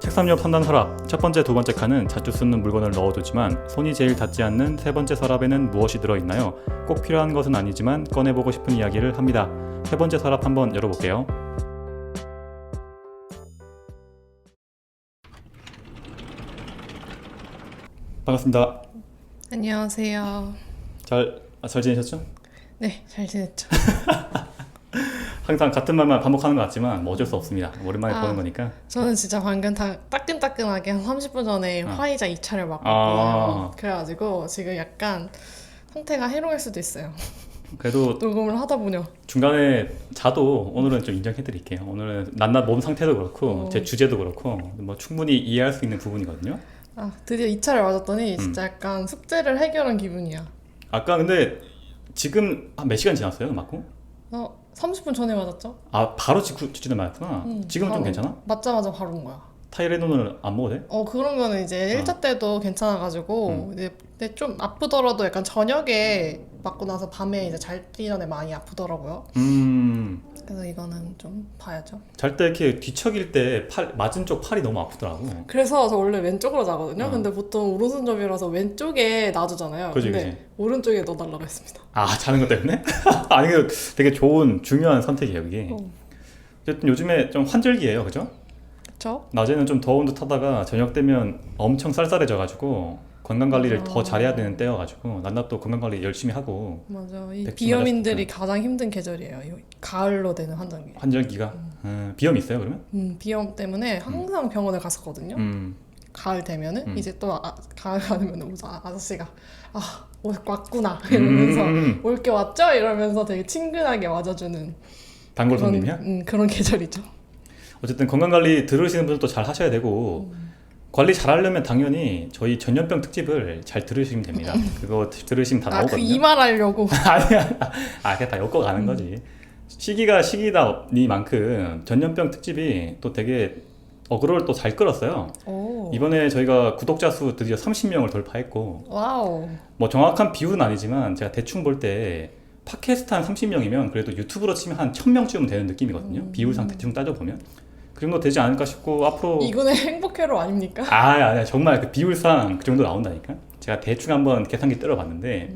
책상옆 선단 서랍. 첫 번째, 두 번째 칸은 자주 쓰는 물건을 넣어두지만 손이 제일 닿지 않는 세 번째 서랍에는 무엇이 들어있나요? 꼭 필요한 것은 아니지만 꺼내보고 싶은 이야기를 합니다. 세 번째 서랍 한번 열어볼게요. 반갑습니다. 안녕하세요. 잘 지내셨죠? 네, 잘 지냈죠? 항상 같은 말만 반복하는 것 같지만 뭐 어쩔 수 없습니다. 오랜만에 아, 보는 거니까. 저는 진짜 방금 다 따끈따끈하게 한 30분 전에 아. 화이자 2차를 맞고 아. 왔거든요. 그래가지고 지금 약간 상태가 해로울 수도 있어요. 그래도 녹음을 하다 보냐. 중간에 자도 오늘은 좀 인정해드릴게요. 오늘은 낮낮 몸 상태도 그렇고 제 주제도 그렇고 뭐 충분히 이해할 수 있는 부분이거든요. 아, 드디어 2차를 맞았더니 진짜 약간 숙제를 해결한 기분이야. 아까 근데 지금 한 몇 시간 지났어요? 맞고? 30분 전에 맞았죠? 아 바로 직전에 맞았구나. 지금은 좀 바로 괜찮아? 맞자마자 바로 온 거야. 타이레놀은 안 먹어도 돼? 그런 거는 이제 1차 때도 괜찮아가지고 이제 근데 좀 아프더라도 약간 저녁에 맞고 나서 밤에 이제 잘기 전에 많이 아프더라고요. 그래서 이거는 좀 봐야죠. 잘 때 이렇게 뒤척일 때 맞은 쪽 팔이 너무 아프더라고. 그래서 저 원래 왼쪽으로 자거든요. 근데 보통 오른손잡이라서 왼쪽에 놔두잖아요. 그지, 근데 그지. 오른쪽에 넣어달라고 했습니다. 아 자는 것 때문에? 아니 그 되게 좋은 중요한 선택이에요 이게. 어쨌든 요즘에 좀 환절기예요, 그죠? 그쵸? 낮에는 좀 더운 듯 하다가 저녁 되면 엄청 쌀쌀해져가지고 건강관리를 더 잘해야 되는 때여가지고 낮낮도 건강관리 열심히 하고. 맞아. 이 백신 비염인들이 맞았으니까. 가장 힘든 계절이에요. 이 가을로 되는 환절기. 환절기가 비염 있어요 그러면? 비염 때문에 항상 병원을 갔었거든요. 가을 되면은 이제 또 가을 가면은 무슨 아저씨가 왔구나 이러면서 올 게 왔죠? 이러면서 되게 친근하게 맞아주는 단골 손님이야? 그런 계절이죠. 어쨌든 건강관리 들으시는 분들도 잘 하셔야 되고 관리 잘 하려면 당연히 저희 전염병 특집을 잘 들으시면 됩니다. 그거 들으시면 다 그 나오거든요. 이 말 하려고. 아니야. 그냥 다 엮어가는 거지. 시기가 시기다니만큼 전염병 특집이 또 되게 어그로를 또 잘 끌었어요. 오. 이번에 저희가 구독자 수 드디어 30명을 돌파했고 와우. 뭐 정확한 비율은 아니지만 제가 대충 볼 때 팟캐스트 한 30명이면 그래도 유튜브로 치면 한 1000명쯤 되는 느낌이거든요. 비율상 대충 따져보면 그 정도 되지 않을까 싶고 앞으로 이거는 행복회로 아닙니까? 아니야 정말 그 비율상 그 정도 나온다니까. 제가 대충 한번 계산기 때려봤는데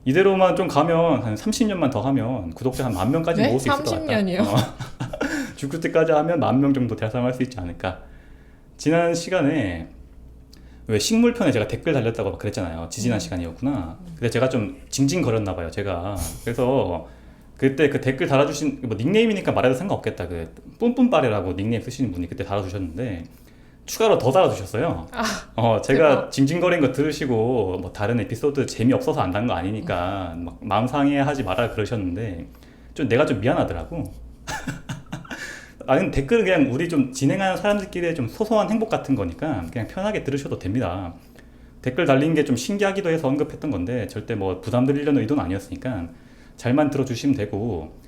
이대로만 좀 가면 한 30년만 더 하면 구독자 한 10,000명까지 네? 모을 수 있을 것 같다. 30년이요? 죽을 때까지 하면 10,000명 정도 달성할 수 있지 않을까. 지난 시간에 왜 식물편에 제가 댓글 달렸다고 막 그랬잖아요. 지지난 시간이었구나. 근데 제가 좀 징징거렸나 봐요, 제가. 그래서 그때 그 댓글 달아주신 뭐 닉네임이니까 말해도 상관없겠다. 그 뿜뿜빠레라고 닉네임 쓰시는 분이 그때 달아주셨는데 추가로 더 달아주셨어요. 제가 대박. 징징거린 거 들으시고 뭐 다른 에피소드 재미없어서 안 단 거 아니니까 막 마음 상해하지 마라 그러셨는데 좀 내가 좀 미안하더라고. 아니 댓글은 그냥 우리 좀 진행하는 사람들끼리의 좀 소소한 행복 같은 거니까 그냥 편하게 들으셔도 됩니다. 댓글 달린 게 좀 신기하기도 해서 언급했던 건데 절대 뭐 부담 드리려는 의도는 아니었으니까 잘만 들어주시면 되고,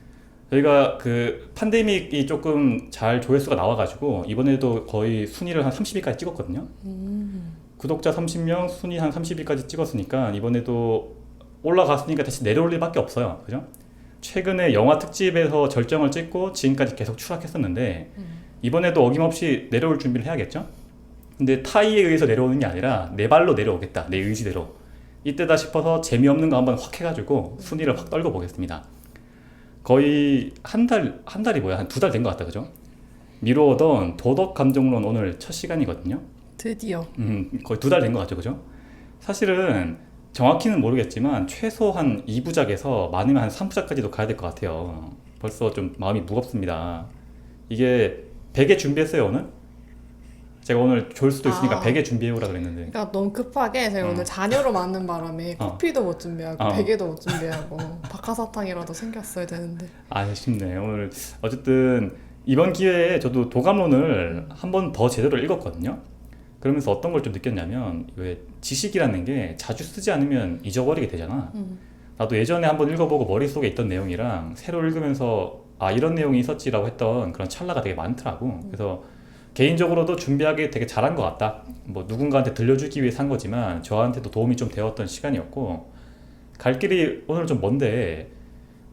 저희가 그 팬데믹이 조금 잘 조회수가 나와가지고 이번에도 거의 순위를 한 30위까지 찍었거든요. 구독자 30명, 순위 한 30위까지 찍었으니까 이번에도 올라갔으니까 다시 내려올 일밖에 없어요. 그죠? 최근에 영화 특집에서 절정을 찍고 지금까지 계속 추락했었는데 이번에도 어김없이 내려올 준비를 해야겠죠? 근데 타이에 의해서 내려오는 게 아니라 내 발로 내려오겠다, 내 의지대로. 이때다 싶어서 재미없는 거 한번 확 해가지고 순위를 확 떨궈 보겠습니다. 거의 한 달이 뭐야? 한 2달 된 것 같다, 그죠? 미루어던 도덕 감정론 오늘 첫 시간이거든요. 드디어. 거의 2달 된 것 같죠, 그죠? 사실은 정확히는 모르겠지만 최소 한 2부작에서 많으면 한 3부작까지도 가야 될 것 같아요. 벌써 좀 마음이 무겁습니다. 이게 100개 준비했어요, 오늘? 제가 오늘 졸 수도 있으니까 100개 준비해오라 그랬는데. 그러니까 너무 급하게 제가 오늘 자녀로 맞는 바람에 커피도 못 준비하고 베개도 못 준비하고 박하사탕이라도 챙겼어야 되는데. 아쉽네. 오늘 어쨌든 이번 기회에 저도 도감론을 한 번 더 제대로 읽었거든요. 그러면서 어떤 걸 좀 느꼈냐면 왜 지식이라는 게 자주 쓰지 않으면 잊어버리게 되잖아. 나도 예전에 한번 읽어보고 머릿속에 있던 내용이랑 새로 읽으면서 이런 내용이 있었지라고 했던 그런 찰나가 되게 많더라고. 그래서 개인적으로도 준비하기 되게 잘한 것 같다. 뭐 누군가한테 들려주기 위해 산 거지만 저한테도 도움이 좀 되었던 시간이었고, 갈 길이 오늘 좀 먼데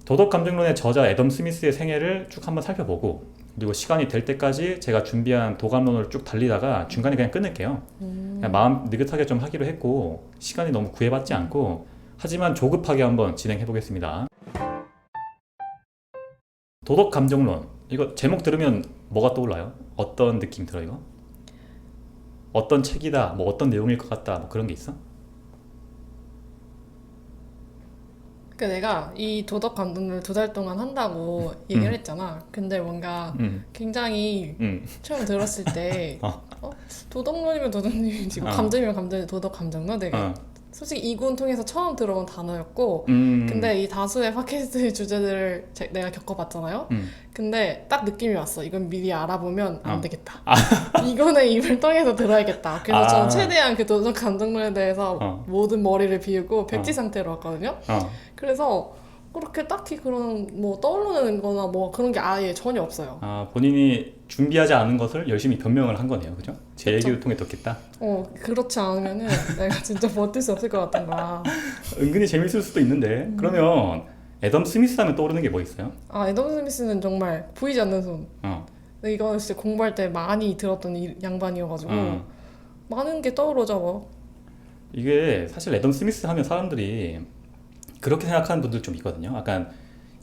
도덕 감정론의 저자 애덤 스미스의 생애를 쭉 한번 살펴보고 그리고 시간이 될 때까지 제가 준비한 도감론을 쭉 달리다가 중간에 그냥 끊을게요. 그냥 마음 느긋하게 좀 하기로 했고 시간이 너무 구애받지 않고 하지만 조급하게 한번 진행해 보겠습니다. 도덕 감정론 이거 제목 들으면 뭐가 떠올라요? 어떤 느낌 들어 이거? 어떤 책이다, 뭐 어떤 내용일 것 같다, 뭐 그런 게 있어? 그 내가 이 도덕 감독을 2달 동안 한다고 얘기를 했잖아. 근데 뭔가 굉장히 처음 들었을 때 도덕론이면 도덕론이지 뭐 감정이면 감정이지 도덕 감정론 내가 솔직히 이군 통해서 처음 들어본 단어였고 근데 이 다수의 팟캐스트 주제들을 내가 겪어봤잖아요. 근데 딱 느낌이 왔어. 이건 미리 알아보면 안 되겠다. 이거는 입을 통해서 들어야겠다. 그래서 저는 최대한 그 도덕 감정론에 대해서 모든 머리를 비우고 백지 상태로 왔거든요. 그래서 그렇게 딱히 그런 뭐 떠오르는 거나 뭐 그런 게 아예 전혀 없어요. 본인이 준비하지 않은 것을 열심히 변명을 한 거네요. 그죠? 제 얘기를 통해 듣겠다. 그렇지 않으면은 내가 진짜 버틸 수 없을 것 같은 거야. 은근히 재밌을 수도 있는데 그러면 애덤 스미스 하면 떠오르는 게 뭐 있어요? 애덤 스미스는 정말 보이지 않는 손. 근데 이거 진짜 공부할 때 많이 들었던 양반이어가지고 많은 게 떠오르죠 뭐. 이게 사실 애덤 스미스 하면 사람들이 그렇게 생각하는 분들 좀 있거든요. 약간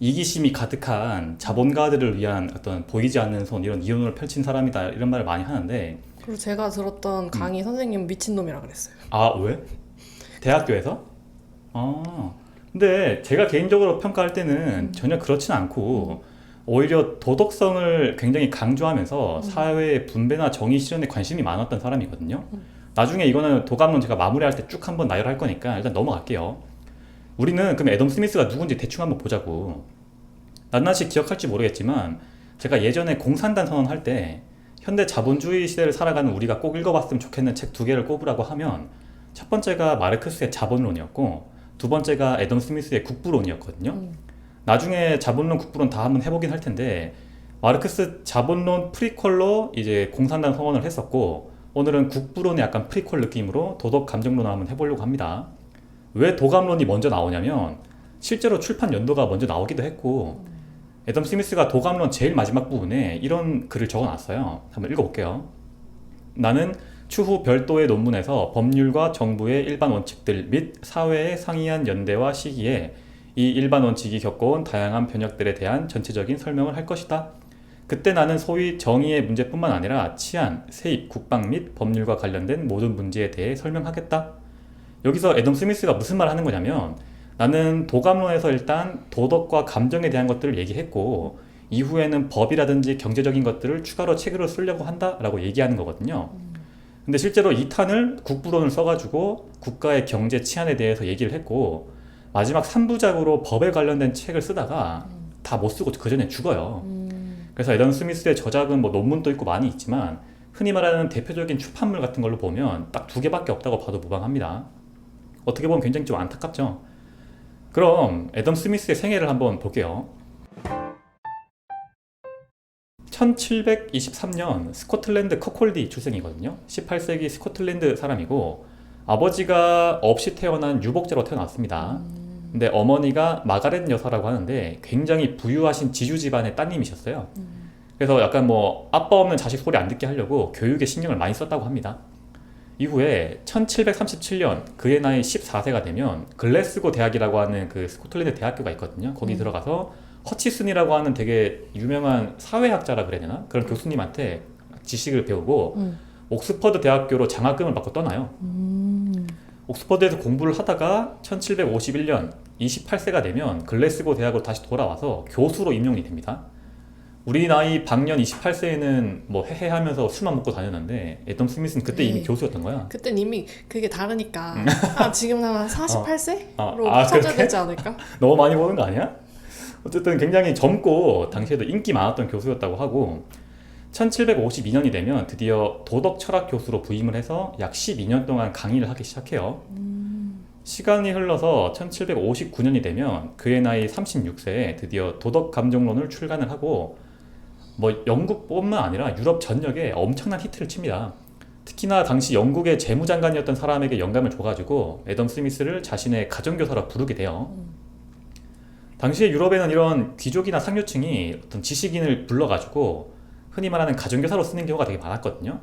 이기심이 가득한 자본가들을 위한 어떤 보이지 않는 손 이런 이론을 펼친 사람이다 이런 말을 많이 하는데 그리고 제가 들었던 강의 선생님은 미친놈이라 그랬어요. 왜? 대학교에서? 근데 제가 개인적으로 평가할 때는 전혀 그렇진 않고 오히려 도덕성을 굉장히 강조하면서 사회의 분배나 정의 실현에 관심이 많았던 사람이거든요. 나중에 이거는 도감론 제가 마무리할 때 쭉 한번 나열할 거니까 일단 넘어갈게요. 우리는 그럼 애덤 스미스가 누군지 대충 한번 보자고. 낱낱이 기억할지 모르겠지만 제가 예전에 공산당 선언할 때 현대 자본주의 시대를 살아가는 우리가 꼭 읽어봤으면 좋겠는 책 2개를 꼽으라고 하면 첫 번째가 마르크스의 자본론이었고 두 번째가 애덤 스미스의 국부론이었거든요. 나중에 자본론, 국부론 다 한번 해보긴 할 텐데 마르크스 자본론 프리퀄로 이제 공산당 선언을 했었고 오늘은 국부론의 약간 프리퀄 느낌으로 도덕 감정론을 한번 해보려고 합니다. 왜 도감론이 먼저 나오냐면 실제로 출판 연도가 먼저 나오기도 했고 애덤 스미스가 도감론 제일 마지막 부분에 이런 글을 적어놨어요. 한번 읽어볼게요. 나는 추후 별도의 논문에서 법률과 정부의 일반 원칙들 및 사회의 상이한 연대와 시기에 이 일반 원칙이 겪어온 다양한 변혁들에 대한 전체적인 설명을 할 것이다. 그때 나는 소위 정의의 문제뿐만 아니라 치안, 세입, 국방 및 법률과 관련된 모든 문제에 대해 설명하겠다. 여기서 애덤 스미스가 무슨 말을 하는 거냐면 나는 도감론에서 일단 도덕과 감정에 대한 것들을 얘기했고 이후에는 법이라든지 경제적인 것들을 추가로 책으로 쓰려고 한다라고 얘기하는 거거든요. 근데 실제로 2탄을 국부론을 써가지고 국가의 경제 치안에 대해서 얘기를 했고 마지막 3부작으로 법에 관련된 책을 쓰다가 다 못 쓰고 그 전에 죽어요. 그래서 애덤 스미스의 저작은 뭐 논문도 있고 많이 있지만 흔히 말하는 대표적인 출판물 같은 걸로 보면 딱 2개밖에 없다고 봐도 무방합니다. 어떻게 보면 굉장히 좀 안타깝죠. 그럼 애덤 스미스의 생애를 한번 볼게요. 1723년 스코틀랜드 커콜디 출생이거든요. 18세기 스코틀랜드 사람이고 아버지가 없이 태어난 유복자로 태어났습니다. 근데 어머니가 마가렛 여사라고 하는데 굉장히 부유하신 지주 집안의 따님이셨어요. 그래서 약간 뭐 아빠 없는 자식 소리 안 듣게 하려고 교육에 신경을 많이 썼다고 합니다. 이후에 1737년 그의 나이 14세가 되면 글래스고 대학이라고 하는 그 스코틀랜드 대학교가 있거든요. 거기 들어가서 허치슨이라고 하는 되게 유명한 사회학자라 그래야 되나? 그런 교수님한테 지식을 배우고 옥스퍼드 대학교로 장학금을 받고 떠나요. 옥스퍼드에서 공부를 하다가 1751년 28세가 되면 글래스고 대학으로 다시 돌아와서 교수로 임용이 됩니다. 우리 나이 방년 28세에는 뭐 해해하면서 술만 먹고 다녔는데 애덤 스미스는 그때 이미 교수였던 거야. 그땐 이미 그게 다르니까 지금 한 48세로 찾아야 되지 않을까? 너무 많이 보는 거 아니야? 어쨌든 굉장히 젊고 당시에도 인기 많았던 교수였다고 하고 1752년이 되면 드디어 도덕 철학 교수로 부임을 해서 약 12년 동안 강의를 하기 시작해요. 시간이 흘러서 1759년이 되면 그의 나이 36세에 드디어 도덕 감정론을 출간을 하고 뭐 영국뿐만 아니라 유럽 전역에 엄청난 히트를 칩니다. 특히나 당시 영국의 재무장관이었던 사람에게 영감을 줘가지고 애덤 스미스를 자신의 가정교사로 부르게 돼요. 당시에 유럽에는 이런 귀족이나 상류층이 어떤 지식인을 불러가지고 흔히 말하는 가정교사로 쓰는 경우가 되게 많았거든요.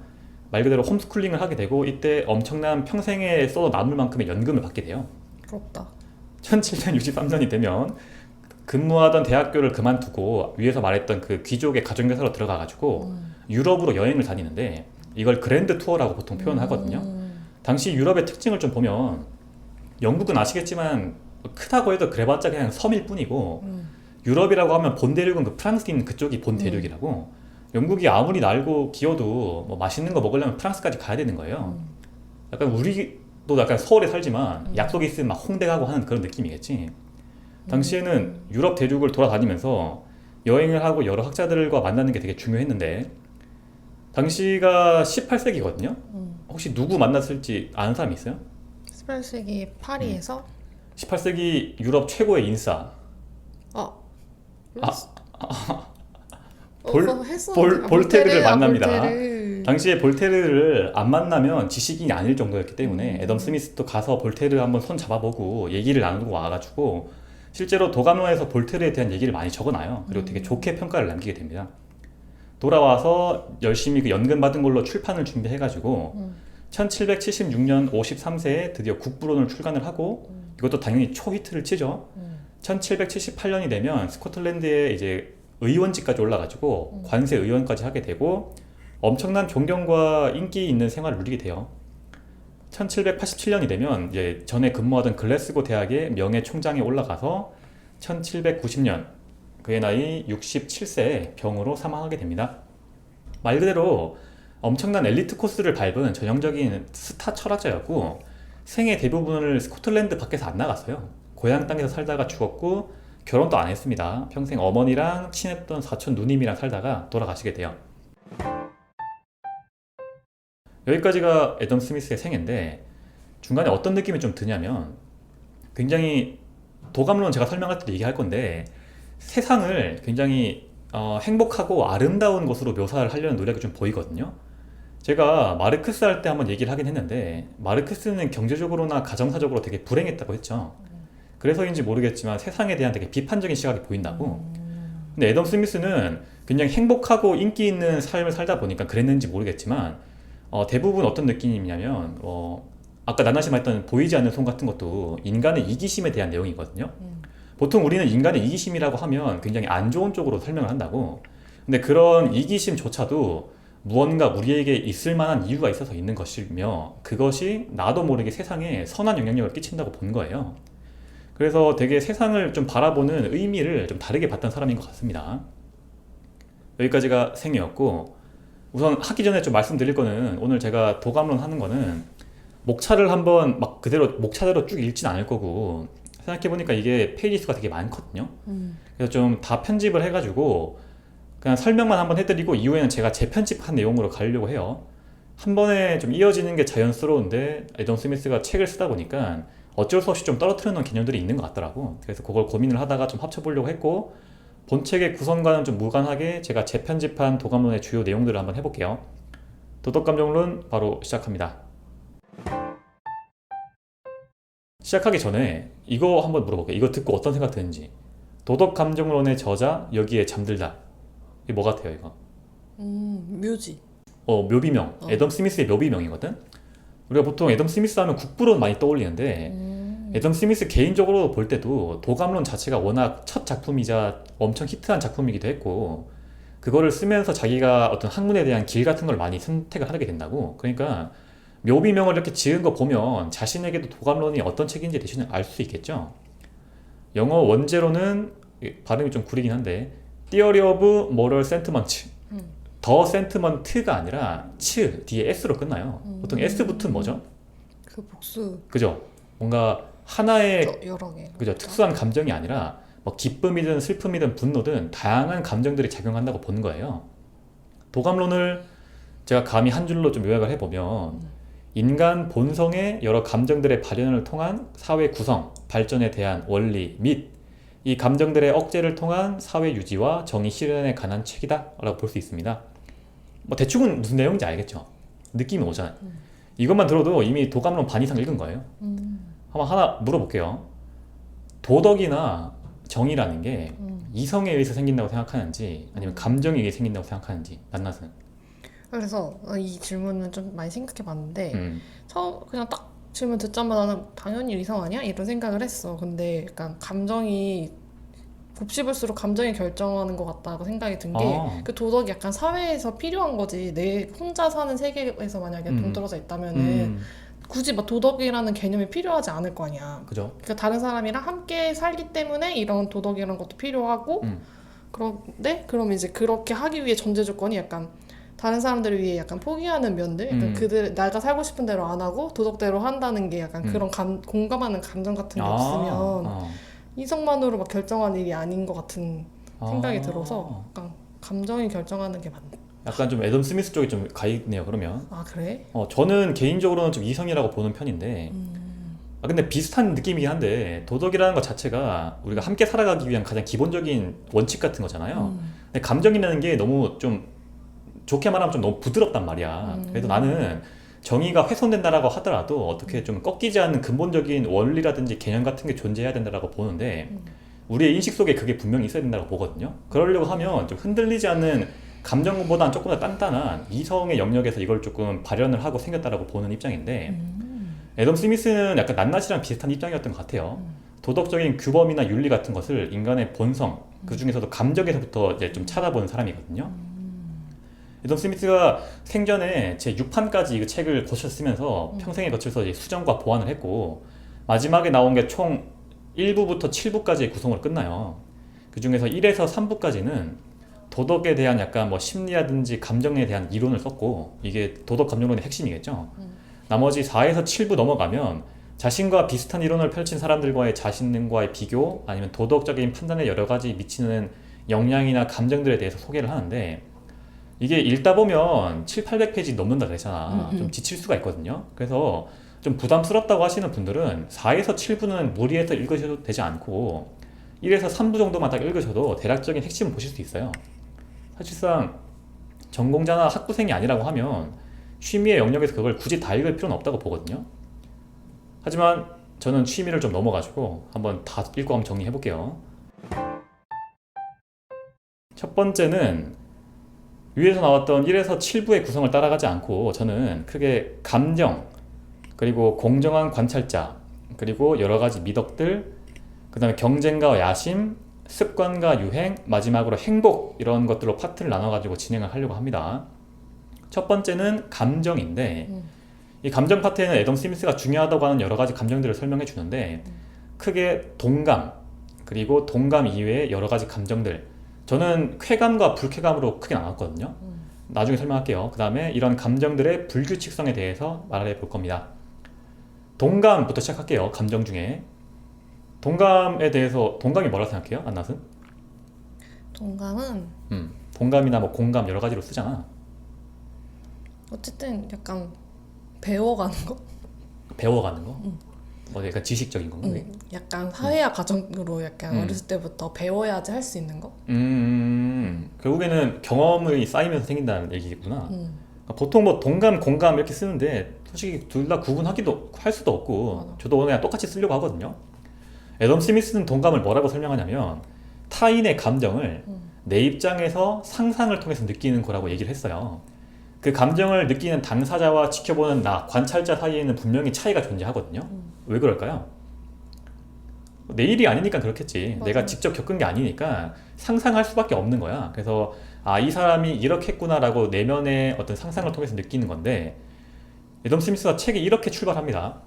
말 그대로 홈스쿨링을 하게 되고 이때 엄청난 평생에 써도 남을 만큼의 연금을 받게 돼요. 부럽다. 1763년이 되면 근무하던 대학교를 그만두고 위에서 말했던 그 귀족의 가정교사로 들어가가지고 유럽으로 여행을 다니는데 이걸 그랜드 투어라고 보통 표현하거든요. 당시 유럽의 특징을 좀 보면 영국은 아시겠지만 크다고 해도 그래봤자 그냥 섬일 뿐이고 유럽이라고 하면 본 대륙은 그 프랑스 있는 그쪽이 본 대륙이라고 영국이 아무리 날고 기어도 뭐 맛있는 거 먹으려면 프랑스까지 가야 되는 거예요. 약간 우리도 약간 서울에 살지만 약속 있으면 막 홍대 가고 하는 그런 느낌이겠지. 당시에는 유럽 대륙을 돌아다니면서 여행을 하고 여러 학자들과 만나는 게 되게 중요했는데 당시가 18세기거든요. 혹시 누구 만났을지 아는 사람 있어요? 18세기 파리에서 18세기 유럽 최고의 인싸 볼테르를 만납니다. 볼테르. 당시에 볼테르를 안 만나면 지식인이 아닐 정도였기 때문에 애덤 스미스도 가서 볼테르 한번 손 잡아보고 얘기를 나누고 와가지고 실제로 도감론에서 볼테르에 대한 얘기를 많이 적어놔요. 그리고 되게 좋게 평가를 남기게 됩니다. 돌아와서 열심히 그 연금 받은 걸로 출판을 준비해가지고 1776년 53세에 드디어 국부론을 출간을 하고 이것도 당연히 초히트를 치죠. 1778년이 되면 스코틀랜드에 이제 의원직까지 올라가지고 관세 의원까지 하게 되고 엄청난 존경과 인기 있는 생활을 누리게 돼요. 1787년이 되면 이제 전에 근무하던 글래스고 대학의 명예 총장에 올라가서 1790년 그의 나이 67세에 병으로 사망하게 됩니다. 말 그대로 엄청난 엘리트 코스를 밟은 전형적인 스타 철학자였고 생애 대부분을 스코틀랜드 밖에서 안 나갔어요. 고향 땅에서 살다가 죽었고 결혼도 안 했습니다. 평생 어머니랑 친했던 사촌 누님이랑 살다가 돌아가시게 돼요. 여기까지가 애덤 스미스의 생애인데 중간에 어떤 느낌이 좀 드냐면 굉장히 도감론 제가 설명할 때도 얘기할 건데 세상을 굉장히 행복하고 아름다운 것으로 묘사를 하려는 노력이 좀 보이거든요. 제가 마르크스 할 때 한번 얘기를 하긴 했는데 마르크스는 경제적으로나 가정사적으로 되게 불행했다고 했죠. 그래서인지 모르겠지만 세상에 대한 되게 비판적인 시각이 보인다고. 근데 애덤 스미스는 굉장히 행복하고 인기 있는 삶을 살다 보니까 그랬는지 모르겠지만 대부분 어떤 느낌이냐면 아까 나나씨 말했던 보이지 않는 손 같은 것도 인간의 이기심에 대한 내용이거든요. 보통 우리는 인간의 이기심이라고 하면 굉장히 안 좋은 쪽으로 설명을 한다고. 근데 그런 이기심조차도 무언가 우리에게 있을 만한 이유가 있어서 있는 것이며 그것이 나도 모르게 세상에 선한 영향력을 끼친다고 본 거예요. 그래서 되게 세상을 좀 바라보는 의미를 좀 다르게 봤던 사람인 것 같습니다. 여기까지가 생이었고 우선 하기 전에 좀 말씀드릴 거는 오늘 제가 도감론 하는 거는 목차를 한번 막 그대로 목차대로 쭉 읽진 않을 거고 생각해보니까 이게 페이지 수가 되게 많거든요. 그래서 좀 다 편집을 해가지고 그냥 설명만 한번 해드리고 이후에는 제가 재편집한 내용으로 가려고 해요. 한 번에 좀 이어지는 게 자연스러운데 애덤 스미스가 책을 쓰다 보니까 어쩔 수 없이 좀 떨어뜨려 놓은 개념들이 있는 것 같더라고. 그래서 그걸 고민을 하다가 좀 합쳐보려고 했고 본책의 구성과는 좀 무관하게 제가 재편집한 도감론의 주요 내용들을 한번 해볼게요. 도덕감정론 바로 시작합니다. 시작하기 전에 이거 한번 물어볼게요. 이거 듣고 어떤 생각 드는지. 도덕감정론의 저자 여기에 잠들다. 이게 뭐 같아요 이거? 묘지. 묘비명. 애덤 스미스의 묘비명이거든. 우리가 보통 애덤 스미스 하면 국부론 많이 떠올리는데 애덤 스미스 개인적으로 볼 때도 도감론 자체가 워낙 첫 작품이자 엄청 히트한 작품이기도 했고 그거를 쓰면서 자기가 어떤 학문에 대한 길 같은 걸 많이 선택을 하게 된다고. 그러니까 묘비명을 이렇게 지은 거 보면 자신에게도 도감론이 어떤 책인지 대충 알 수 있겠죠. 영어 원제로는 발음이 좀 구리긴 한데 Theory of Moral Sentiment 더 센트먼트가 아니라 츠 뒤에 s로 끝나요. 보통 s 붙은 뭐죠? 그 복수. 그죠? 뭔가 하나의 여러 개. 그죠? 특수한 감정이 아니라 뭐 기쁨이든 슬픔이든 분노든 다양한 감정들이 작용한다고 보는 거예요. 도감론을 제가 감히 한 줄로 좀 요약을 해보면 인간 본성의 여러 감정들의 발현을 통한 사회 구성, 발전에 대한 원리 및 이 감정들의 억제를 통한 사회 유지와 정의 실현에 관한 책이다 라고 볼 수 있습니다. 뭐 대충은 무슨 내용인지 알겠죠? 느낌이 오잖아요. 이것만 들어도 이미 도감론 반 이상 읽은 거예요. 한번 하나 물어볼게요. 도덕이나 정의라는 게 이성에 의해서 생긴다고 생각하는지 아니면 감정에 의해 생긴다고 생각하는지 낱낱은. 그래서 이 질문은 좀 많이 생각해 봤는데 음. 처음 그냥 딱 질문 듣자마자 나는 당연히 이성 아니야? 이런 생각을 했어. 근데 약간 감정이 곱씹을수록 감정이 결정하는 것 같다고 생각이 든 게 아. 그 도덕이 약간 사회에서 필요한 거지. 내 혼자 사는 세계에서 만약에 음. 동떨어져 있다면은 음. 굳이 막 도덕이라는 개념이 필요하지 않을 거 아니야. 그죠? 그러니까 다른 사람이랑 함께 살기 때문에 이런 도덕이라는 것도 필요하고 음. 그런데 그럼 이제 그렇게 하기 위해 전제 조건이 약간 다른 사람들을 위해 약간 포기하는 면들, 약간 그들 내가 살고 싶은 대로 안 하고 도덕대로 한다는 게 약간 그런 공감하는 감정 같은 게 없으면 아. 이성만으로 막 결정하는 일이 아닌 것 같은 생각이 아. 들어서 약간 감정이 결정하는 게 맞나? 약간 좀 애덤 스미스 쪽이 좀 가 있네요. 그러면. 아 그래? 저는 개인적으로는 좀 이성이라고 보는 편인데. 근데 비슷한 느낌이긴 한데 도덕이라는 것 자체가 우리가 함께 살아가기 위한 가장 기본적인 원칙 같은 거잖아요. 근데 감정이라는 게 너무 좀 좋게 말하면 좀 너무 부드럽단 말이야. 그래도 나는 정의가 훼손된다라고 하더라도 어떻게 좀 꺾이지 않는 근본적인 원리라든지 개념 같은 게 존재해야 된다라고 보는데 우리의 인식 속에 그게 분명히 있어야 된다고 보거든요. 그러려고 하면 좀 흔들리지 않는 감정보다는 조금 더 단단한 이성의 영역에서 이걸 조금 발현을 하고 생겼다라고 보는 입장인데 애덤 스미스는 약간 낱낱이랑 비슷한 입장이었던 것 같아요. 도덕적인 규범이나 윤리 같은 것을 인간의 본성, 그 중에서도 감정에서부터 이제 좀 찾아보는 사람이거든요. 애덤 스미스가 생전에 제 6판까지 이 책을 거쳐 쓰면서 평생에 거쳐서 이제 수정과 보완을 했고 마지막에 나온 게 총 1부부터 7부까지의 구성으로 끝나요. 그 중에서 1에서 3부까지는 도덕에 대한 약간 뭐 심리라든지 감정에 대한 이론을 썼고 이게 도덕 감정론의 핵심이겠죠. 나머지 4에서 7부 넘어가면 자신과 비슷한 이론을 펼친 사람들과의 자신과의 비교 아니면 도덕적인 판단에 여러 가지 미치는 영향이나 감정들에 대해서 소개를 하는데 이게 읽다 보면 7, 800페이지 넘는다 그랬잖아. 좀 지칠 수가 있거든요. 그래서 좀 부담스럽다고 하시는 분들은 4에서 7부는 무리해서 읽으셔도 되지 않고 1에서 3부 정도만 딱 읽으셔도 대략적인 핵심을 보실 수 있어요. 사실상 전공자나 학부생이 아니라고 하면 취미의 영역에서 그걸 굳이 다 읽을 필요는 없다고 보거든요. 하지만 저는 취미를 좀 넘어가지고 한번 다 읽고 한번 정리해 볼게요. 첫 번째는 위에서 나왔던 1에서 7부의 구성을 따라가지 않고 저는 크게 감정, 그리고 공정한 관찰자, 그리고 여러 가지 미덕들, 그 다음에 경쟁과 야심, 습관과 유행, 마지막으로 행복 이런 것들로 파트를 나눠가지고 진행을 하려고 합니다. 첫 번째는 감정인데 이 감정 파트에는 애덤 스미스가 중요하다고 하는 여러 가지 감정들을 설명해 주는데 크게 동감, 그리고 동감 이외의 여러 가지 감정들 저는 쾌감과 불쾌감으로 크게 나눴거든요. 나중에 설명할게요. 그 다음에 이런 감정들의 불규칙성에 대해서 말해 볼 겁니다. 동감부터 시작할게요. 감정 중에 동감에 대해서 동감이 뭐라고 생각해요? 안낫은? 동감은 동감이나 뭐 공감 여러 가지로 쓰잖아. 어쨌든 약간 배워가는 거? 배워가는 거? 약간 지식적인 건가? 약간 사회화 과정으로 약간 어렸을 때부터 배워야지 할 수 있는 거? 결국에는 경험이 쌓이면서 생긴다는 얘기구나. 보통 뭐 동감, 공감 이렇게 쓰는데 솔직히 둘 다 구분하기도 할 수도 없고 맞아. 저도 그냥 똑같이 쓰려고 하거든요. 애덤 스미스는 동감을 뭐라고 설명하냐면 타인의 감정을 내 입장에서 상상을 통해서 느끼는 거라고 얘기를 했어요. 그 감정을 느끼는 당사자와 지켜보는 나, 관찰자 사이에는 분명히 차이가 존재하거든요. 왜 그럴까요? 내 일이 아니니까 그렇겠지. 맞아. 내가 직접 겪은 게 아니니까 상상할 수밖에 없는 거야. 그래서 이 사람이 이렇게 했구나라고 내면의 어떤 상상을 통해서 느끼는 건데 애덤 스미스가 책이 이렇게 출발합니다.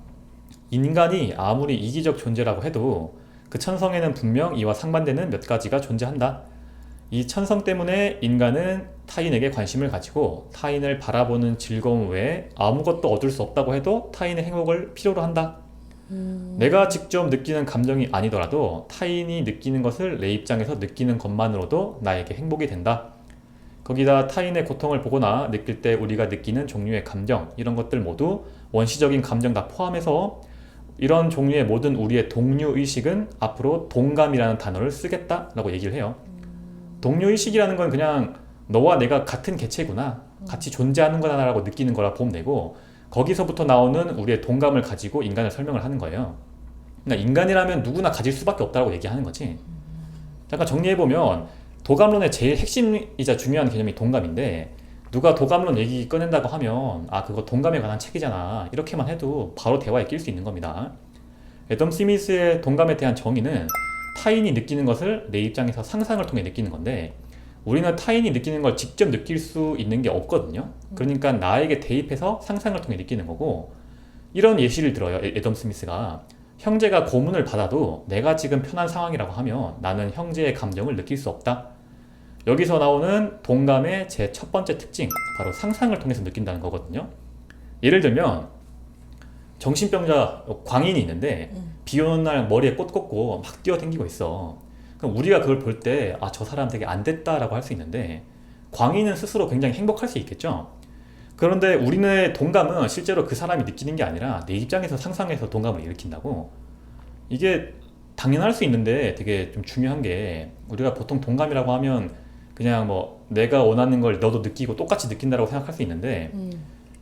인간이 아무리 이기적 존재라고 해도 그 천성에는 분명 이와 상반되는 몇 가지가 존재한다. 이 천성 때문에 인간은 타인에게 관심을 가지고 타인을 바라보는 즐거움 외에 아무것도 얻을 수 없다고 해도 타인의 행복을 필요로 한다. 내가 직접 느끼는 감정이 아니더라도 타인이 느끼는 것을 내 입장에서 느끼는 것만으로도 나에게 행복이 된다. 거기다 타인의 고통을 보거나 느낄 때 우리가 느끼는 종류의 감정 이런 것들 모두 원시적인 감정 다 포함해서 이런 종류의 모든 우리의 동료의식은 앞으로 동감이라는 단어를 쓰겠다라고 얘기를 해요. 동료의식이라는 건 그냥 너와 내가 같은 개체구나 같이 존재하는 거다라고 느끼는 거라 보면 되고 거기서부터 나오는 우리의 동감을 가지고 인간을 설명을 하는 거예요. 그러니까 인간이라면 누구나 가질 수밖에 없다고 얘기하는 거지. 잠깐 정리해보면 도감론의 제일 핵심이자 중요한 개념이 동감인데 누가 도감론 얘기 꺼낸다고 하면 아 그거 동감에 관한 책이잖아 이렇게만 해도 바로 대화에 낄 수 있는 겁니다. 애덤 스미스의 동감에 대한 정의는 타인이 느끼는 것을 내 입장에서 상상을 통해 느끼는 건데 우리는 타인이 느끼는 걸 직접 느낄 수 있는 게 없거든요. 그러니까 나에게 대입해서 상상을 통해 느끼는 거고 이런 예시를 들어요. 애덤 스미스가 형제가 고문을 받아도 내가 지금 편한 상황이라고 하면 나는 형제의 감정을 느낄 수 없다. 여기서 나오는 동감의 제 첫 번째 특징 바로 상상을 통해서 느낀다는 거거든요. 예를 들면 정신병자 광인이 있는데 비 오는 날 머리에 꽃 꽂고 막 뛰어다니고 있어. 그럼 우리가 그걸 볼 때 아, 저 사람 되게 안 됐다라고 할 수 있는데 광인은 스스로 굉장히 행복할 수 있겠죠. 그런데 우리의 동감은 실제로 그 사람이 느끼는 게 아니라 내 입장에서 상상해서 동감을 일으킨다고. 이게 당연할 수 있는데 되게 좀 중요한 게 우리가 보통 동감이라고 하면 그냥 뭐 내가 원하는 걸 너도 느끼고 똑같이 느낀다라고 생각할 수 있는데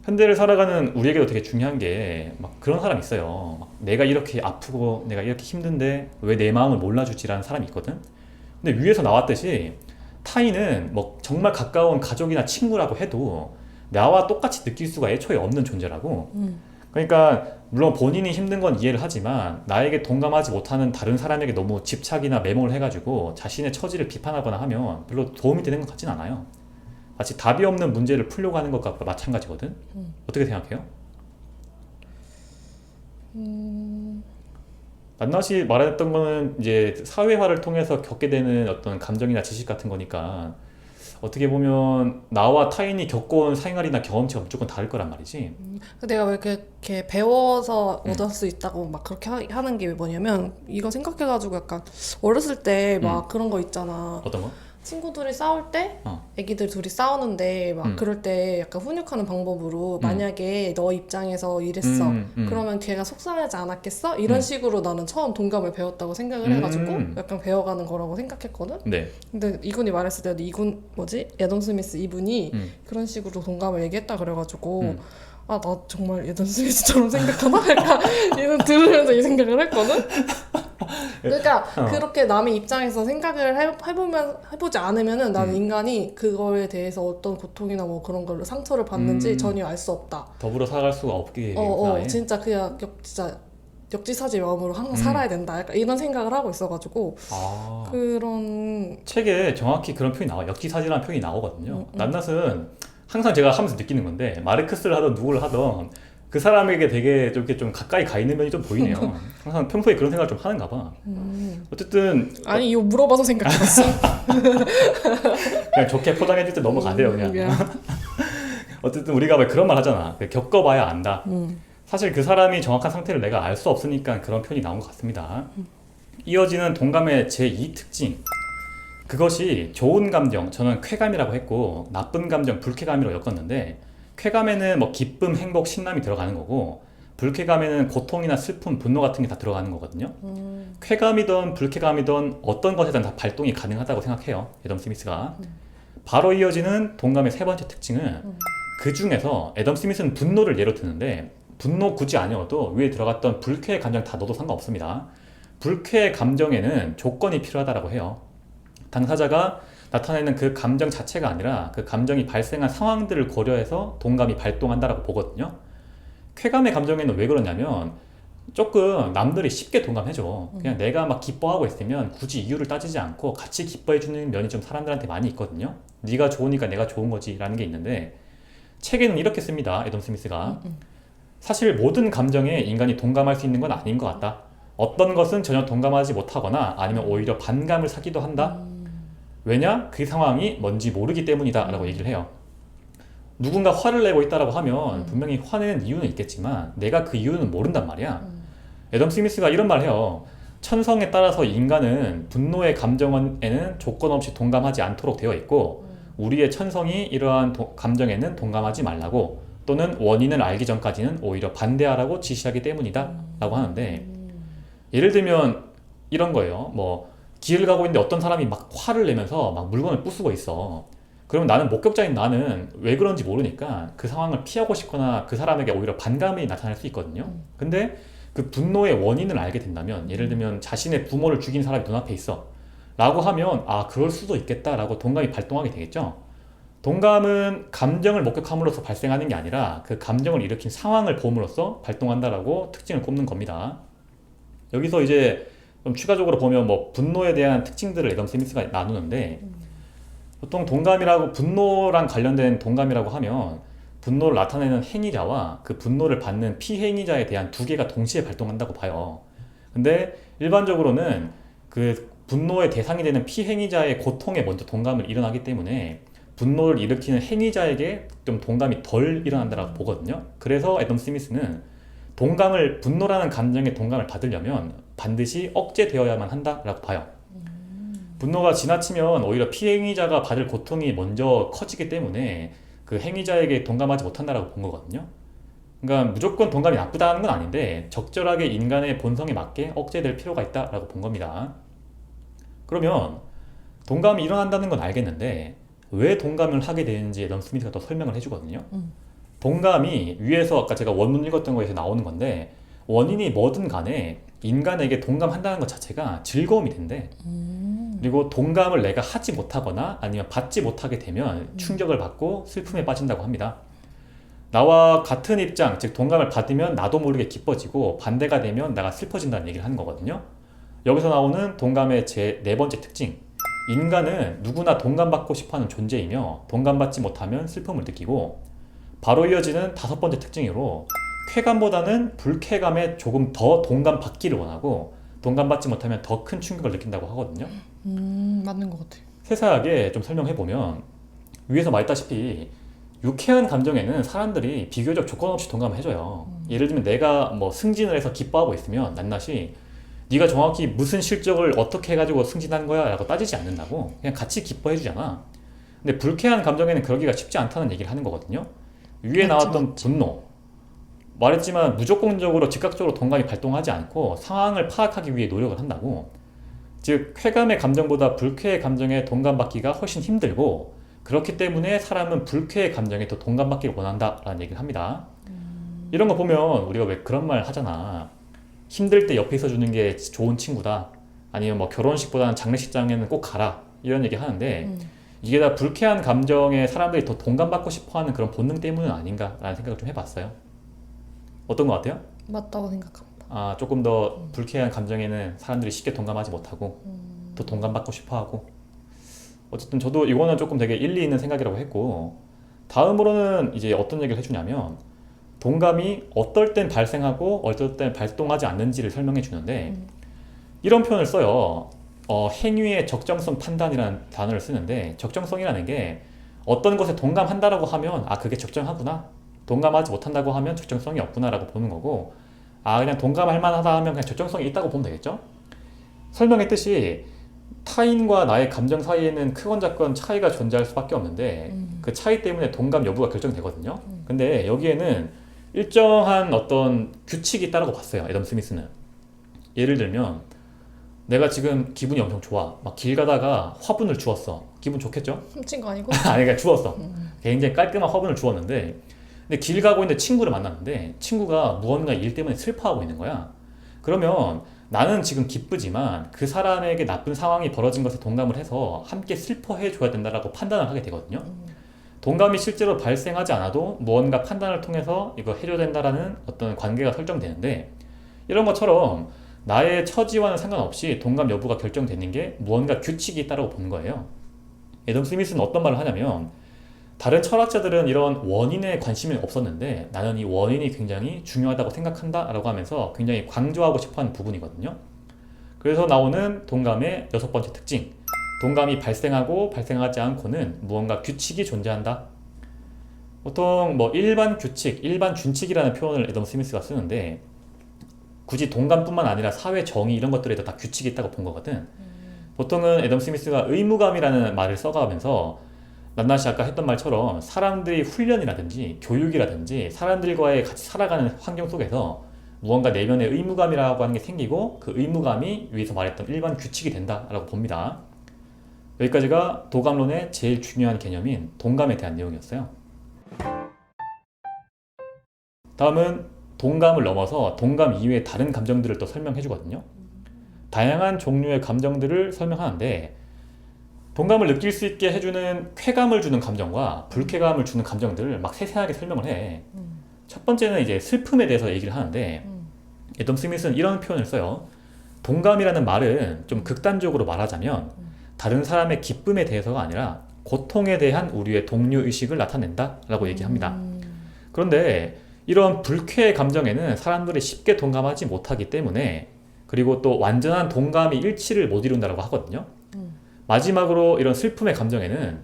현대를 살아가는 우리에게도 되게 중요한 게 막 그런 사람이 있어요. 막 내가 이렇게 아프고 내가 이렇게 힘든데 왜 내 마음을 몰라주지라는 사람이 있거든. 근데 위에서 나왔듯이 타인은 뭐 정말 가까운 가족이나 친구라고 해도 나와 똑같이 느낄 수가 애초에 없는 존재라고. 그러니까 물론 본인이 힘든 건 이해를 하지만 나에게 동감하지 못하는 다른 사람에게 너무 집착이나 매몰을 해가지고 자신의 처지를 비판하거나 하면 별로 도움이 되는 것 같진 않아요. 마치 답이 없는 문제를 풀려고 하는 것과 마찬가지거든. 어떻게 생각해요? 낱낱이 말했던 거는 이제 사회화를 통해서 겪게 되는 어떤 감정이나 지식 같은 거니까 어떻게 보면 나와 타인이 겪어온 생활이나 경험치가 무조건 다를 거란 말이지. 내가 왜 이렇게 배워서 얻을 수 있다고 막 그렇게 하는 게 뭐냐면 이거 생각해가지고 약간 어렸을 때 막 그런 거 있잖아. 어떤 거? 친구들이 싸울 때 애기들 둘이 싸우는데 막 그럴 때 약간 훈육하는 방법으로 만약에 너 입장에서 이랬어 그러면 걔가 속상하지 않았겠어? 이런 식으로 나는 처음 동감을 배웠다고 생각을 해가지고 약간 배워가는 거라고 생각했거든? 네. 근데 이군이 말했을 때도 이군 뭐지? 애덤 스미스 이분이 그런 식으로 동감을 얘기했다 그래가지고 아 나 정말 애덤 스미스처럼 생각하나? 약간 얘는 들으면서 이 생각을 했거든? 그러니까 그렇게 남의 입장에서 생각을 해보지 않으면은 나는 인간이 그거에 대해서 어떤 고통이나 뭐 그런 걸로 상처를 받는지 전혀 알 수 없다. 더불어 살아갈 수가 없게. 진짜 그냥 진짜 역지사지 마음으로 항상 살아야 된다. 약간 이런 생각을 하고 있어가지고 그런 책에 정확히 그런 표현이 나와. 역지사지라는 표현이 나오거든요. 낱낱은 항상 제가 하면서 느끼는 건데 마르크스를 하던 누구를 하던 그 사람에게 되게 좀 이렇게 좀 가까이 가 있는 면이 좀 보이네요. 항상 평소에 그런 생각을 좀 하는가 봐. 어쨌든 아니 이거 물어봐서 생각해봤어. 그냥 좋게 포장해줄 때 넘어가세요 그냥. 어쨌든 우리가 왜 그런 말 하잖아. 겪어봐야 안다. 사실 그 사람이 정확한 상태를 내가 알 수 없으니까 그런 표현이 나온 것 같습니다. 이어지는 동감의 제2 특징. 그것이 좋은 감정, 저는 쾌감이라고 했고 나쁜 감정, 불쾌감이라고 엮었는데 쾌감에는 뭐 기쁨, 행복, 신남이 들어가는 거고 불쾌감에는 고통이나 슬픔, 분노 같은 게 다 들어가는 거거든요. 쾌감이든 불쾌감이든 어떤 것에든 다 발동이 가능하다고 생각해요. 애덤 스미스가. 바로 이어지는 동감의 세 번째 특징은 그 중에서 애덤 스미스는 분노를 예로 드는데 분노 굳이 아니어도 위에 들어갔던 불쾌의 감정 다 넣어도 상관없습니다. 불쾌의 감정에는 조건이 필요하다고 해요. 당사자가 나타내는 그 감정 자체가 아니라 그 감정이 발생한 상황들을 고려해서 동감이 발동한다라고 보거든요. 쾌감의 감정에는 왜 그러냐면 조금 남들이 쉽게 동감해줘. 그냥 내가 막 기뻐하고 있으면 굳이 이유를 따지지 않고 같이 기뻐해주는 면이 좀 사람들한테 많이 있거든요. 네가 좋으니까 내가 좋은 거지 라는 게 있는데 책에는 이렇게 씁니다. 애덤 스미스가. 사실 모든 감정에 인간이 동감할 수 있는 건 아닌 것 같다. 어떤 것은 전혀 동감하지 못하거나 아니면 오히려 반감을 사기도 한다. 왜냐? 그 상황이 뭔지 모르기 때문이다 라고 얘기를 해요. 누군가 화를 내고 있다라고 하면 분명히 화내는 이유는 있겠지만 내가 그 이유는 모른단 말이야. 애덤 스미스가 이런 말을 해요. 천성에 따라서 인간은 분노의 감정에는 조건 없이 동감하지 않도록 되어 있고 우리의 천성이 이러한 감정에는 동감하지 말라고 또는 원인을 알기 전까지는 오히려 반대하라고 지시하기 때문이다 라고 하는데 예를 들면 이런 거예요. 뭐 길을 가고 있는데 어떤 사람이 막 화를 내면서 막 물건을 부수고 있어. 그러면 나는 목격자인 나는 왜 그런지 모르니까 그 상황을 피하고 싶거나 그 사람에게 오히려 반감이 나타날 수 있거든요. 근데 그 분노의 원인을 알게 된다면 예를 들면 자신의 부모를 죽인 사람이 눈앞에 있어. 라고 하면 아 그럴 수도 있겠다라고 동감이 발동하게 되겠죠. 동감은 감정을 목격함으로써 발생하는 게 아니라 그 감정을 일으킨 상황을 봄으로써 발동한다라고 특징을 꼽는 겁니다. 여기서 이제 좀 추가적으로 보면 뭐 분노에 대한 특징들을 애덤 스미스가 나누는데 보통 동감이라고 분노랑 관련된 동감이라고 하면 분노를 나타내는 행위자와 그 분노를 받는 피행위자에 대한 두 개가 동시에 발동한다고 봐요. 근데 일반적으로는 그 분노의 대상이 되는 피행위자의 고통에 먼저 동감을 일어나기 때문에 분노를 일으키는 행위자에게 좀 동감이 덜 일어난다고 보거든요. 그래서 애덤 스미스는 동감을 분노라는 감정에 동감을 받으려면 반드시 억제되어야만 한다라고 봐요. 분노가 지나치면 오히려 피행위자가 받을 고통이 먼저 커지기 때문에 그 행위자에게 동감하지 못한다라고 본 거거든요. 그러니까 무조건 동감이 나쁘다는 건 아닌데 적절하게 인간의 본성에 맞게 억제될 필요가 있다라고 본 겁니다. 그러면 동감이 일어난다는 건 알겠는데 왜 동감을 하게 되는지 애덤 스미스가 더 설명을 해주거든요. 동감이 위에서 아까 제가 원문 읽었던 거에서 나오는 건데 원인이 뭐든 간에 인간에게 동감한다는 것 자체가 즐거움이 된대. 그리고 동감을 내가 하지 못하거나 아니면 받지 못하게 되면 충격을 받고 슬픔에 빠진다고 합니다. 나와 같은 입장, 즉 동감을 받으면 나도 모르게 기뻐지고 반대가 되면 나가 슬퍼진다는 얘기를 하는 거거든요. 여기서 나오는 동감의 제 네 번째 특징, 인간은 누구나 동감받고 싶어하는 존재이며 동감받지 못하면 슬픔을 느끼고, 바로 이어지는 다섯 번째 특징으로 쾌감보다는 불쾌감에 조금 더 동감받기를 원하고 동감받지 못하면 더 큰 충격을 느낀다고 하거든요. 맞는 것 같아요. 세세하게 좀 설명해보면 위에서 말했다시피 유쾌한 감정에는 사람들이 비교적 조건 없이 동감을 해줘요. 예를 들면 내가 뭐 승진을 해서 기뻐하고 있으면 낱낱이 네가 정확히 무슨 실적을 어떻게 해가지고 승진한 거야 라고 따지지 않는다고 그냥 같이 기뻐해 주잖아. 근데 불쾌한 감정에는 그러기가 쉽지 않다는 얘기를 하는 거거든요. 위에 나왔던 분노 말했지만 무조건적으로 즉각적으로 동감이 발동하지 않고 상황을 파악하기 위해 노력을 한다고. 즉 쾌감의 감정보다 불쾌의 감정에 동감받기가 훨씬 힘들고 그렇기 때문에 사람은 불쾌의 감정에 더 동감받기를 원한다라는 얘기를 합니다. 이런 거 보면 우리가 왜 그런 말 하잖아. 힘들 때 옆에 있어주는 게 좋은 친구다. 아니면 뭐 결혼식보다는 장례식장에는 꼭 가라. 이런 얘기 하는데 이게 다 불쾌한 감정에 사람들이 더 동감받고 싶어하는 그런 본능 때문은 아닌가라는 생각을 좀 해봤어요. 어떤 것 같아요? 맞다고 생각합니다. 아, 조금 더 불쾌한 감정에는 사람들이 쉽게 동감하지 못하고 더 동감받고 싶어하고. 어쨌든 저도 이거는 조금 되게 일리 있는 생각이라고 했고, 다음으로는 이제 어떤 얘기를 해주냐면 동감이 어떨 땐 발생하고 어떨 땐 발동하지 않는지를 설명해 주는데 이런 표현을 써요. 행위의 적정성 판단이라는 단어를 쓰는데 적정성이라는 게 어떤 것에 동감한다라고 하면 아 그게 적정하구나, 동감하지 못한다고 하면 적정성이 없구나라고 보는 거고, 아 그냥 동감할 만하다 하면 그냥 적정성이 있다고 보면 되겠죠. 설명했듯이 타인과 나의 감정 사이에는 크건 작건 차이가 존재할 수밖에 없는데 그 차이 때문에 동감 여부가 결정되거든요. 근데 여기에는 일정한 어떤 규칙이 있다고 봤어요, 애덤 스미스는. 예를 들면 내가 지금 기분이 엄청 좋아, 막 길 가다가 화분을 주웠어. 기분 좋겠죠? 훔친 거 아니고? 아니 그러니까 주웠어. 굉장히 깔끔한 화분을 주웠는데 근데 길 가고 있는데 친구를 만났는데 친구가 무언가 일 때문에 슬퍼하고 있는 거야. 그러면 나는 지금 기쁘지만 그 사람에게 나쁜 상황이 벌어진 것에 동감을 해서 함께 슬퍼해 줘야 된다라고 판단을 하게 되거든요. 동감이 실제로 발생하지 않아도 무언가 판단을 통해서 이거 해줘야 된다라는 어떤 관계가 설정되는데, 이런 것처럼 나의 처지와는 상관없이 동감 여부가 결정되는 게 무언가 규칙이 있다고 보는 거예요. 애덤 스미스는 어떤 말을 하냐면 다른 철학자들은 이런 원인에 관심이 없었는데 나는 이 원인이 굉장히 중요하다고 생각한다 라고 하면서 굉장히 강조하고 싶어하는 부분이거든요. 그래서 나오는 동감의 여섯 번째 특징, 동감이 발생하고 발생하지 않고는 무언가 규칙이 존재한다. 보통 뭐 일반 규칙, 일반 준칙이라는 표현을 애덤 스미스가 쓰는데 굳이 동감뿐만 아니라 사회 정의 이런 것들에도 다 규칙이 있다고 본 거거든. 보통은 애덤 스미스가 의무감이라는 말을 써가면서 낱낱이 아까 했던 말처럼 사람들이 훈련이라든지 교육이라든지 사람들과의 같이 살아가는 환경 속에서 무언가 내면의 의무감이라고 하는 게 생기고 그 의무감이 위에서 말했던 일반 규칙이 된다라고 봅니다. 여기까지가 도감론의 제일 중요한 개념인 동감에 대한 내용이었어요. 다음은 동감을 넘어서 동감 이외의 다른 감정들을 또 설명해 주거든요. 다양한 종류의 감정들을 설명하는데 동감을 느낄 수 있게 해주는 쾌감을 주는 감정과 불쾌감을 주는 감정들을 막 세세하게 설명을 해. 첫 번째는 이제 슬픔에 대해서 얘기를 하는데 애덤 스미스는 이런 표현을 써요. 동감이라는 말은 좀 극단적으로 말하자면 다른 사람의 기쁨에 대해서가 아니라 고통에 대한 우리의 동료의식을 나타낸다 라고 얘기합니다. 그런데 이런 불쾌의 감정에는 사람들이 쉽게 동감하지 못하기 때문에 그리고 또 완전한 동감이 일치를 못 이룬다고 하거든요. 마지막으로 이런 슬픔의 감정에는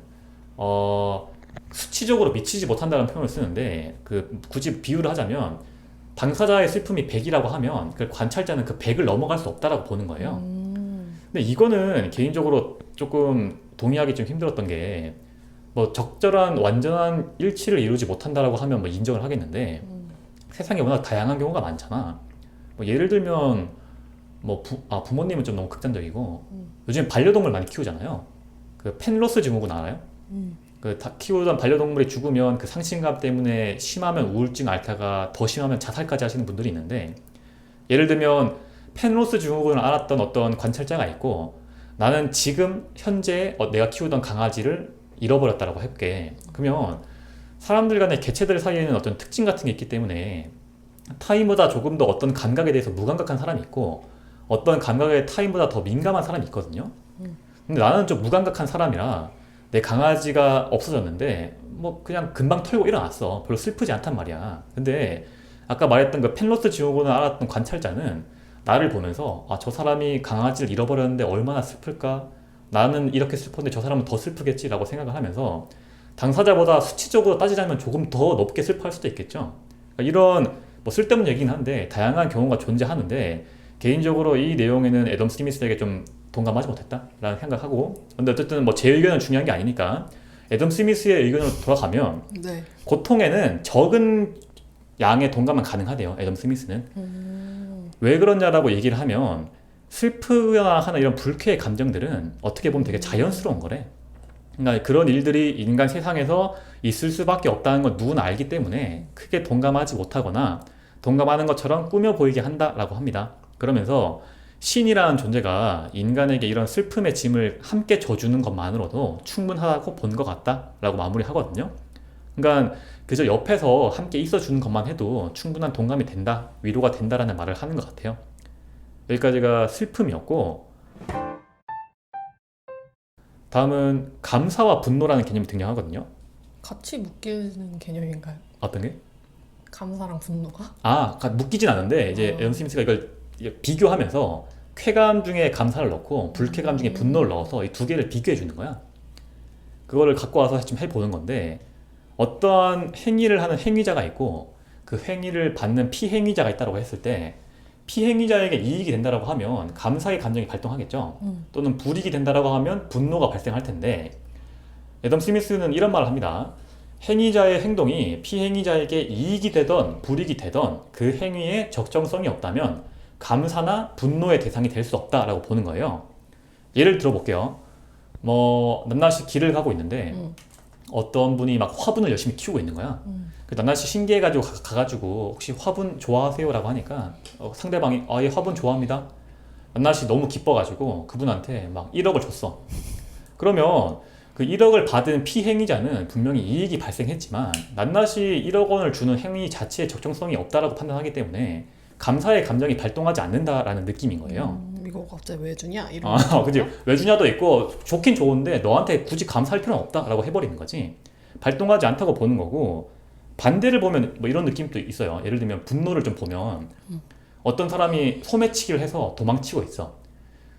수치적으로 미치지 못한다는 표현을 쓰는데 굳이 비유를 하자면 당사자의 슬픔이 100이라고 하면 그 관찰자는 그 100을 넘어갈 수 없다라고 보는 거예요. 근데 이거는 개인적으로 조금 동의하기 좀 힘들었던 게 뭐 적절한 완전한 일치를 이루지 못한다라고 하면 뭐 인정을 하겠는데 세상에 워낙 다양한 경우가 많잖아. 뭐 예를 들면 뭐 부모님은 좀 너무 극단적이고 요즘 반려동물 많이 키우잖아요. 그 펜로스 증후군 알아요? 키우던 반려동물이 죽으면 그 상실감 때문에 심하면 우울증 앓다가 더 심하면 자살까지 하시는 분들이 있는데 예를 들면 펜로스 증후군을 앓았던 어떤 관찰자가 있고 나는 지금 현재 내가 키우던 강아지를 잃어버렸다라고 할게. 그러면 사람들 간의 개체들 사이에는 어떤 특징 같은 게 있기 때문에 타인보다 조금 더 어떤 감각에 대해서 무감각한 사람이 있고 어떤 감각에 타인보다 더 민감한 사람이 있거든요. 근데 나는 좀 무감각한 사람이라 내 강아지가 없어졌는데 뭐 그냥 금방 털고 일어났어. 별로 슬프지 않단 말이야. 근데 아까 말했던 그 펜로스 증후군을 앓았던 관찰자는 나를 보면서 저 사람이 강아지를 잃어버렸는데 얼마나 슬플까? 나는 이렇게 슬펐는데 저 사람은 더 슬프겠지라고 생각을 하면서 당사자보다 수치적으로 따지자면 조금 더 높게 슬퍼할 수도 있겠죠. 그러니까 이런 뭐 쓸데없는 얘기긴 한데 다양한 경우가 존재하는데 개인적으로 이 내용에는 애덤 스미스에게 좀 동감하지 못했다라는 생각하고 근데 어쨌든 뭐 제 의견은 중요한 게 아니니까 애덤 스미스의 의견으로 돌아가면 네. 고통에는 적은 양의 동감은 가능하대요. 애덤 스미스는 왜 그러냐라고 얘기를 하면 슬프거나 하는 이런 불쾌의 감정들은 어떻게 보면 되게 자연스러운 거래. 그러니까 그런 일들이 인간 세상에서 있을 수밖에 없다는 건 누구나 알기 때문에 크게 동감하지 못하거나 동감하는 것처럼 꾸며 보이게 한다라고 합니다. 그러면서 신이라는 존재가 인간에게 이런 슬픔의 짐을 함께 져주는 것만으로도 충분하다고 본 것 같다라고 마무리하거든요. 그러니까 그저 옆에서 함께 있어주는 것만 해도 충분한 동감이 된다, 위로가 된다라는 말을 하는 것 같아요. 여기까지가 슬픔이었고 다음은 감사와 분노라는 개념이 등장하거든요. 같이 묶이는 개념인가요? 어떤 게? 감사랑 분노가? 묶이진 않은데 이제 애덤 스미스가 이걸 비교하면서 쾌감 중에 감사를 넣고 불쾌감 중에 분노를 넣어서 이 두 개를 비교해 주는 거야. 그거를 갖고 와서 좀 해보는 건데 어떠한 행위를 하는 행위자가 있고 그 행위를 받는 피행위자가 있다고 했을 때 피행위자에게 이익이 된다고 하면 감사의 감정이 발동하겠죠. 또는 불이익이 된다고 하면 분노가 발생할 텐데 애덤 스미스는 이런 말을 합니다. 행위자의 행동이 피행위자에게 이익이 되던 불이익이 되던 그 행위에 적정성이 없다면 감사나 분노의 대상이 될 수 없다라고 보는 거예요. 예를 들어볼게요. 뭐 낱낱이 길을 가고 있는데 어떤 분이 막 화분을 열심히 키우고 있는 거야. 그 낱낱이 신기해가지고 가가지고 혹시 화분 좋아하세요? 라고 하니까 상대방이 예 화분 좋아합니다. 낱낱이 너무 기뻐가지고 그분한테 막 1억을 줬어. 그러면 그 1억을 받은 피행위자는 분명히 이익이 발생했지만 낱낱이 1억 원을 주는 행위 자체에 적정성이 없다라고 판단하기 때문에 감사의 감정이 발동하지 않는다라는 느낌인 거예요. 이거 갑자기 왜 주냐? 이런 그지. 왜 주냐도 있고 좋긴 좋은데 너한테 굳이 감사할 필요는 없다라고 해버리는 거지. 발동하지 않다고 보는 거고 반대를 보면 뭐 이런 느낌도 있어요. 예를 들면 분노를 좀 보면 어떤 사람이 소매치기를 해서 도망치고 있어.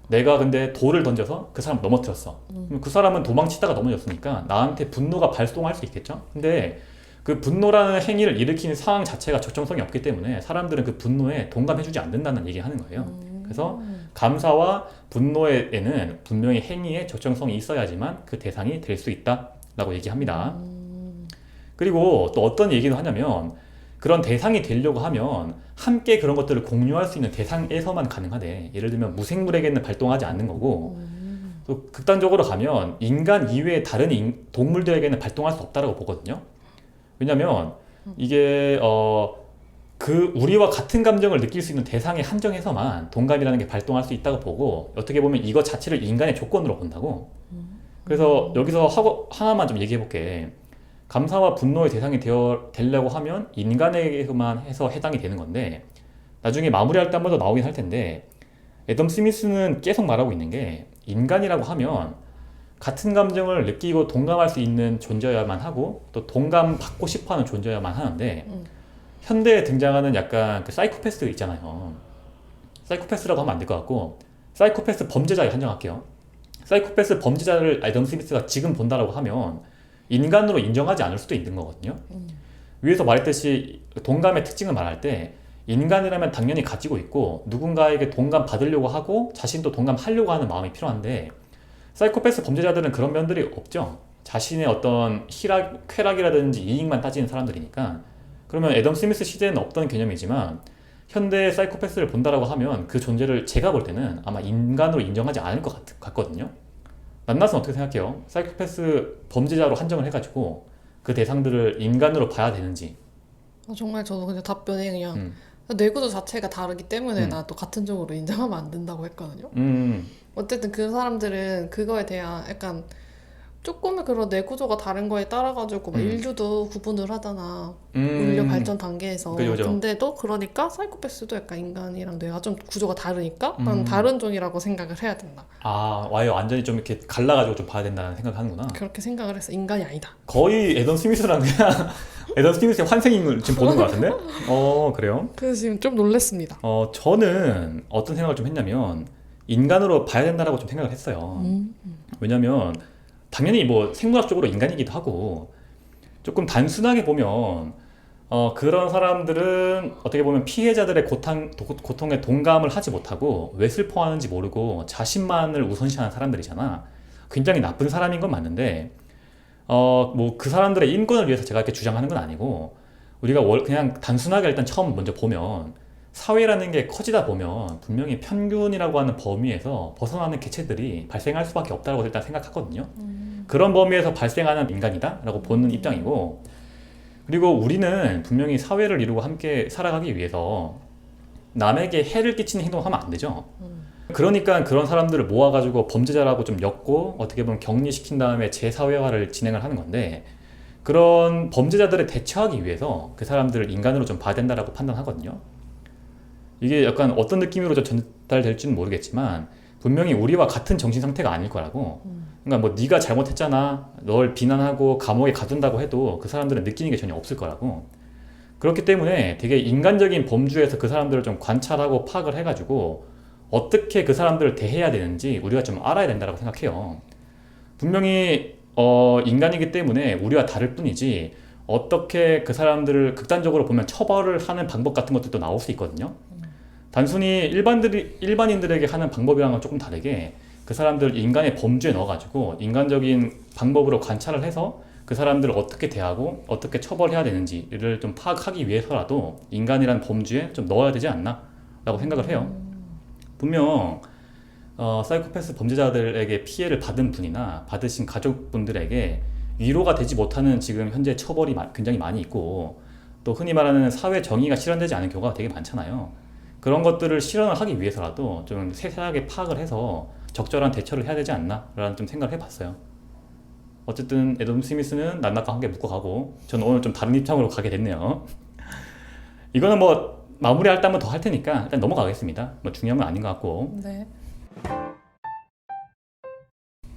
내가 근데 돌을 던져서 그 사람 넘어뜨렸어. 그럼 그 사람은 도망치다가 넘어졌으니까 나한테 분노가 발동할 수 있겠죠. 근데 그 분노라는 행위를 일으키는 상황 자체가 적정성이 없기 때문에 사람들은 그 분노에 동감해주지 않는다는 얘기를 하는 거예요. 그래서 감사와 분노에는 분명히 행위에 적정성이 있어야지만 그 대상이 될 수 있다라고 얘기합니다. 그리고 또 어떤 얘기를 하냐면 그런 대상이 되려고 하면 함께 그런 것들을 공유할 수 있는 대상에서만 가능하대. 예를 들면 무생물에게는 발동하지 않는 거고 또 극단적으로 가면 인간 이외의 다른 동물들에게는 발동할 수 없다라고 보거든요. 왜냐면 이게 그 우리와 같은 감정을 느낄 수 있는 대상에 한정해서만 동감이라는 게 발동할 수 있다고 보고 어떻게 보면 이거 자체를 인간의 조건으로 본다고. 그래서 여기서 하나만 좀 얘기해 볼게. 감사와 분노의 대상이 되려고 하면 인간에게만 해서 해당이 되는 건데 나중에 마무리할 때 한 번 더 나오긴 할 텐데 애덤 스미스는 계속 말하고 있는 게 인간이라고 하면 같은 감정을 느끼고 동감할 수 있는 존재여야만 하고 또 동감받고 싶어하는 존재여야만 하는데 현대에 등장하는 약간 그 사이코패스 있잖아요. 사이코패스라고 하면 안 될 것 같고 사이코패스 범죄자에 한정할게요. 사이코패스 범죄자를 애덤 스미스가 지금 본다라고 하면 인간으로 인정하지 않을 수도 있는 거거든요. 위에서 말했듯이 동감의 특징을 말할 때 인간이라면 당연히 가지고 있고 누군가에게 동감 받으려고 하고 자신도 동감하려고 하는 마음이 필요한데 사이코패스 범죄자들은 그런 면들이 없죠. 자신의 어떤 쾌락이라든지 이익만 따지는 사람들이니까. 그러면 애덤 스미스 시대에는 없던 개념이지만 현대 사이코패스를 본다라고 하면 그 존재를 제가 볼 때는 아마 인간으로 인정하지 않을 것 같거든요. 만나서 어떻게 생각해요? 사이코패스 범죄자로 한정을 해가지고 그 대상들을 인간으로 봐야 되는지. 정말 저도 그냥 답변이 그냥 뇌구조 자체가 다르기 때문에 나도 같은 쪽으로 인정하면 안 된다고 했거든요. 어쨌든 그 사람들은 그거에 대한 약간 조금의 그런 뇌구조가 다른 거에 따라 가지고 막 인류도 구분을 하잖아. 인류 발전 단계에서. 그죠. 근데도 그러니까 사이코패스도 약간 인간이랑 뇌가 좀 구조가 다르니까 난 다른 종이라고 생각을 해야 된다. 아, 와요. 완전히 좀 이렇게 갈라가지고 좀 봐야 된다는 생각을 하는구나. 그렇게 생각을 했어. 인간이 아니다. 거의 애덤 스미스랑 그냥 애덤 스미스의 환생을 지금 보는 것 같은데? 그래요? 그래서 지금 좀 놀랬습니다. 저는 어떤 생각을 좀 했냐면 인간으로 봐야 된다라고 좀 생각을 했어요. 왜냐면 당연히 뭐 생물학적으로 인간이기도 하고 조금 단순하게 보면 그런 사람들은 어떻게 보면 피해자들의 고통에 동감을 하지 못하고 왜 슬퍼하는지 모르고 자신만을 우선시하는 사람들이잖아. 굉장히 나쁜 사람인 건 맞는데 뭐 그 사람들의 인권을 위해서 제가 이렇게 주장하는 건 아니고 우리가 그냥 단순하게 일단 처음 먼저 보면 사회라는 게 커지다 보면 분명히 편견이라고 하는 범위에서 벗어나는 개체들이 발생할 수밖에 없다고 일단 생각하거든요. 그런 범위에서 발생하는 인간이다 라고 보는 입장이고 그리고 우리는 분명히 사회를 이루고 함께 살아가기 위해서 남에게 해를 끼치는 행동을 하면 안 되죠. 그러니까 그런 사람들을 모아가지고 범죄자라고 좀 엮고 어떻게 보면 격리시킨 다음에 재사회화를 진행을 하는 건데 그런 범죄자들을 대처하기 위해서 그 사람들을 인간으로 좀 봐야 된다라고 판단하거든요. 이게 약간 어떤 느낌으로 전달될지는 모르겠지만 분명히 우리와 같은 정신 상태가 아닐 거라고. 그러니까 뭐 네가 잘못했잖아, 널 비난하고 감옥에 가둔다고 해도 그 사람들은 느끼는 게 전혀 없을 거라고. 그렇기 때문에 되게 인간적인 범주에서 그 사람들을 좀 관찰하고 파악을 해가지고 어떻게 그 사람들을 대해야 되는지 우리가 좀 알아야 된다고 생각해요. 분명히 인간이기 때문에 우리와 다를 뿐이지 어떻게 그 사람들을 극단적으로 보면 처벌을 하는 방법 같은 것들도 나올 수 있거든요. 단순히 일반인들에게 하는 방법이랑은 조금 다르게 그 사람들 인간의 범주에 넣어가지고 인간적인 방법으로 관찰을 해서 그 사람들을 어떻게 대하고 어떻게 처벌해야 되는지를 좀 파악하기 위해서라도 인간이라는 범주에 좀 넣어야 되지 않나 라고 생각을 해요. 분명 사이코패스 범죄자들에게 피해를 받은 분이나 받으신 가족분들에게 위로가 되지 못하는 지금 현재 처벌이 굉장히 많이 있고 또 흔히 말하는 사회 정의가 실현되지 않은 경우가 되게 많잖아요. 그런 것들을 실현을 하기 위해서라도 좀 세세하게 파악을 해서 적절한 대처를 해야 되지 않나 라는 좀 생각을 해봤어요. 어쨌든 애덤 스미스는 낱낱과 함께 묶어가고 저는 오늘 좀 다른 입장으로 가게 됐네요. 이거는 뭐 마무리할 때 한 번 더 할 테니까 일단 넘어가겠습니다. 뭐 중요한 건 아닌 것 같고. 네.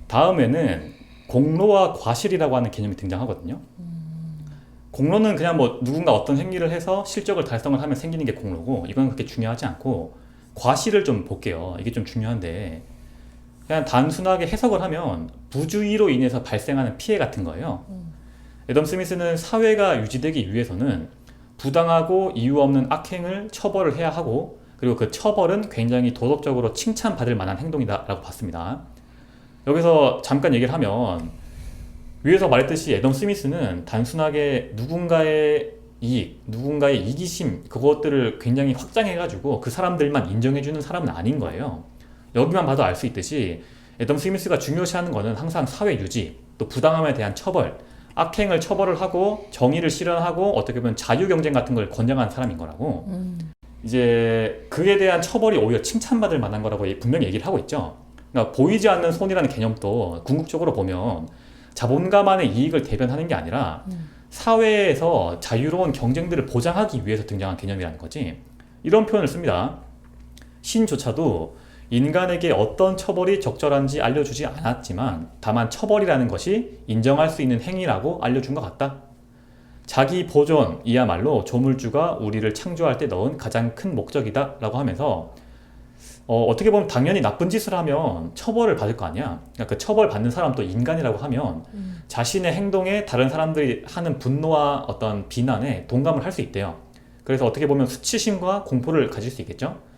다음에는 공로와 과실이라고 하는 개념이 등장하거든요. 공로는 그냥 뭐 누군가 어떤 행위를 해서 실적을 달성을 하면 생기는 게 공로고 이건 그렇게 중요하지 않고 과실을 좀 볼게요. 이게 좀 중요한데 그냥 단순하게 해석을 하면 부주의로 인해서 발생하는 피해 같은 거예요. 애덤 스미스는 사회가 유지되기 위해서는 부당하고 이유 없는 악행을 처벌을 해야 하고 그리고 그 처벌은 굉장히 도덕적으로 칭찬받을 만한 행동이다라고 봤습니다. 여기서 잠깐 얘기를 하면 위에서 말했듯이 애덤 스미스는 단순하게 누군가의 이익, 누군가의 이기심 그것들을 굉장히 확장해가지고 그 사람들만 인정해주는 사람은 아닌 거예요. 여기만 봐도 알 수 있듯이 애덤 스미스가 중요시하는 거는 항상 사회 유지, 또 부당함에 대한 처벌, 악행을 처벌을 하고 정의를 실현하고 어떻게 보면 자유 경쟁 같은 걸 권장하는 사람인 거라고. 이제 그에 대한 처벌이 오히려 칭찬받을 만한 거라고 분명히 얘기를 하고 있죠. 그러니까 보이지 않는 손이라는 개념도 궁극적으로 보면 자본가만의 이익을 대변하는 게 아니라 사회에서 자유로운 경쟁들을 보장하기 위해서 등장한 개념이라는 거지. 이런 표현을 씁니다. 신조차도 인간에게 어떤 처벌이 적절한지 알려주지 않았지만 다만 처벌이라는 것이 인정할 수 있는 행위라고 알려준 것 같다. 자기 보존이야말로 조물주가 우리를 창조할 때 넣은 가장 큰 목적이다 라고 하면서 어떻게 보면 당연히 나쁜 짓을 하면 처벌을 받을 거 아니야. 그러니까 그 처벌 받는 사람도 인간이라고 하면 자신의 행동에 다른 사람들이 하는 분노와 어떤 비난에 동감을 할 수 있대요. 그래서 어떻게 보면 수치심과 공포를 가질 수 있겠죠.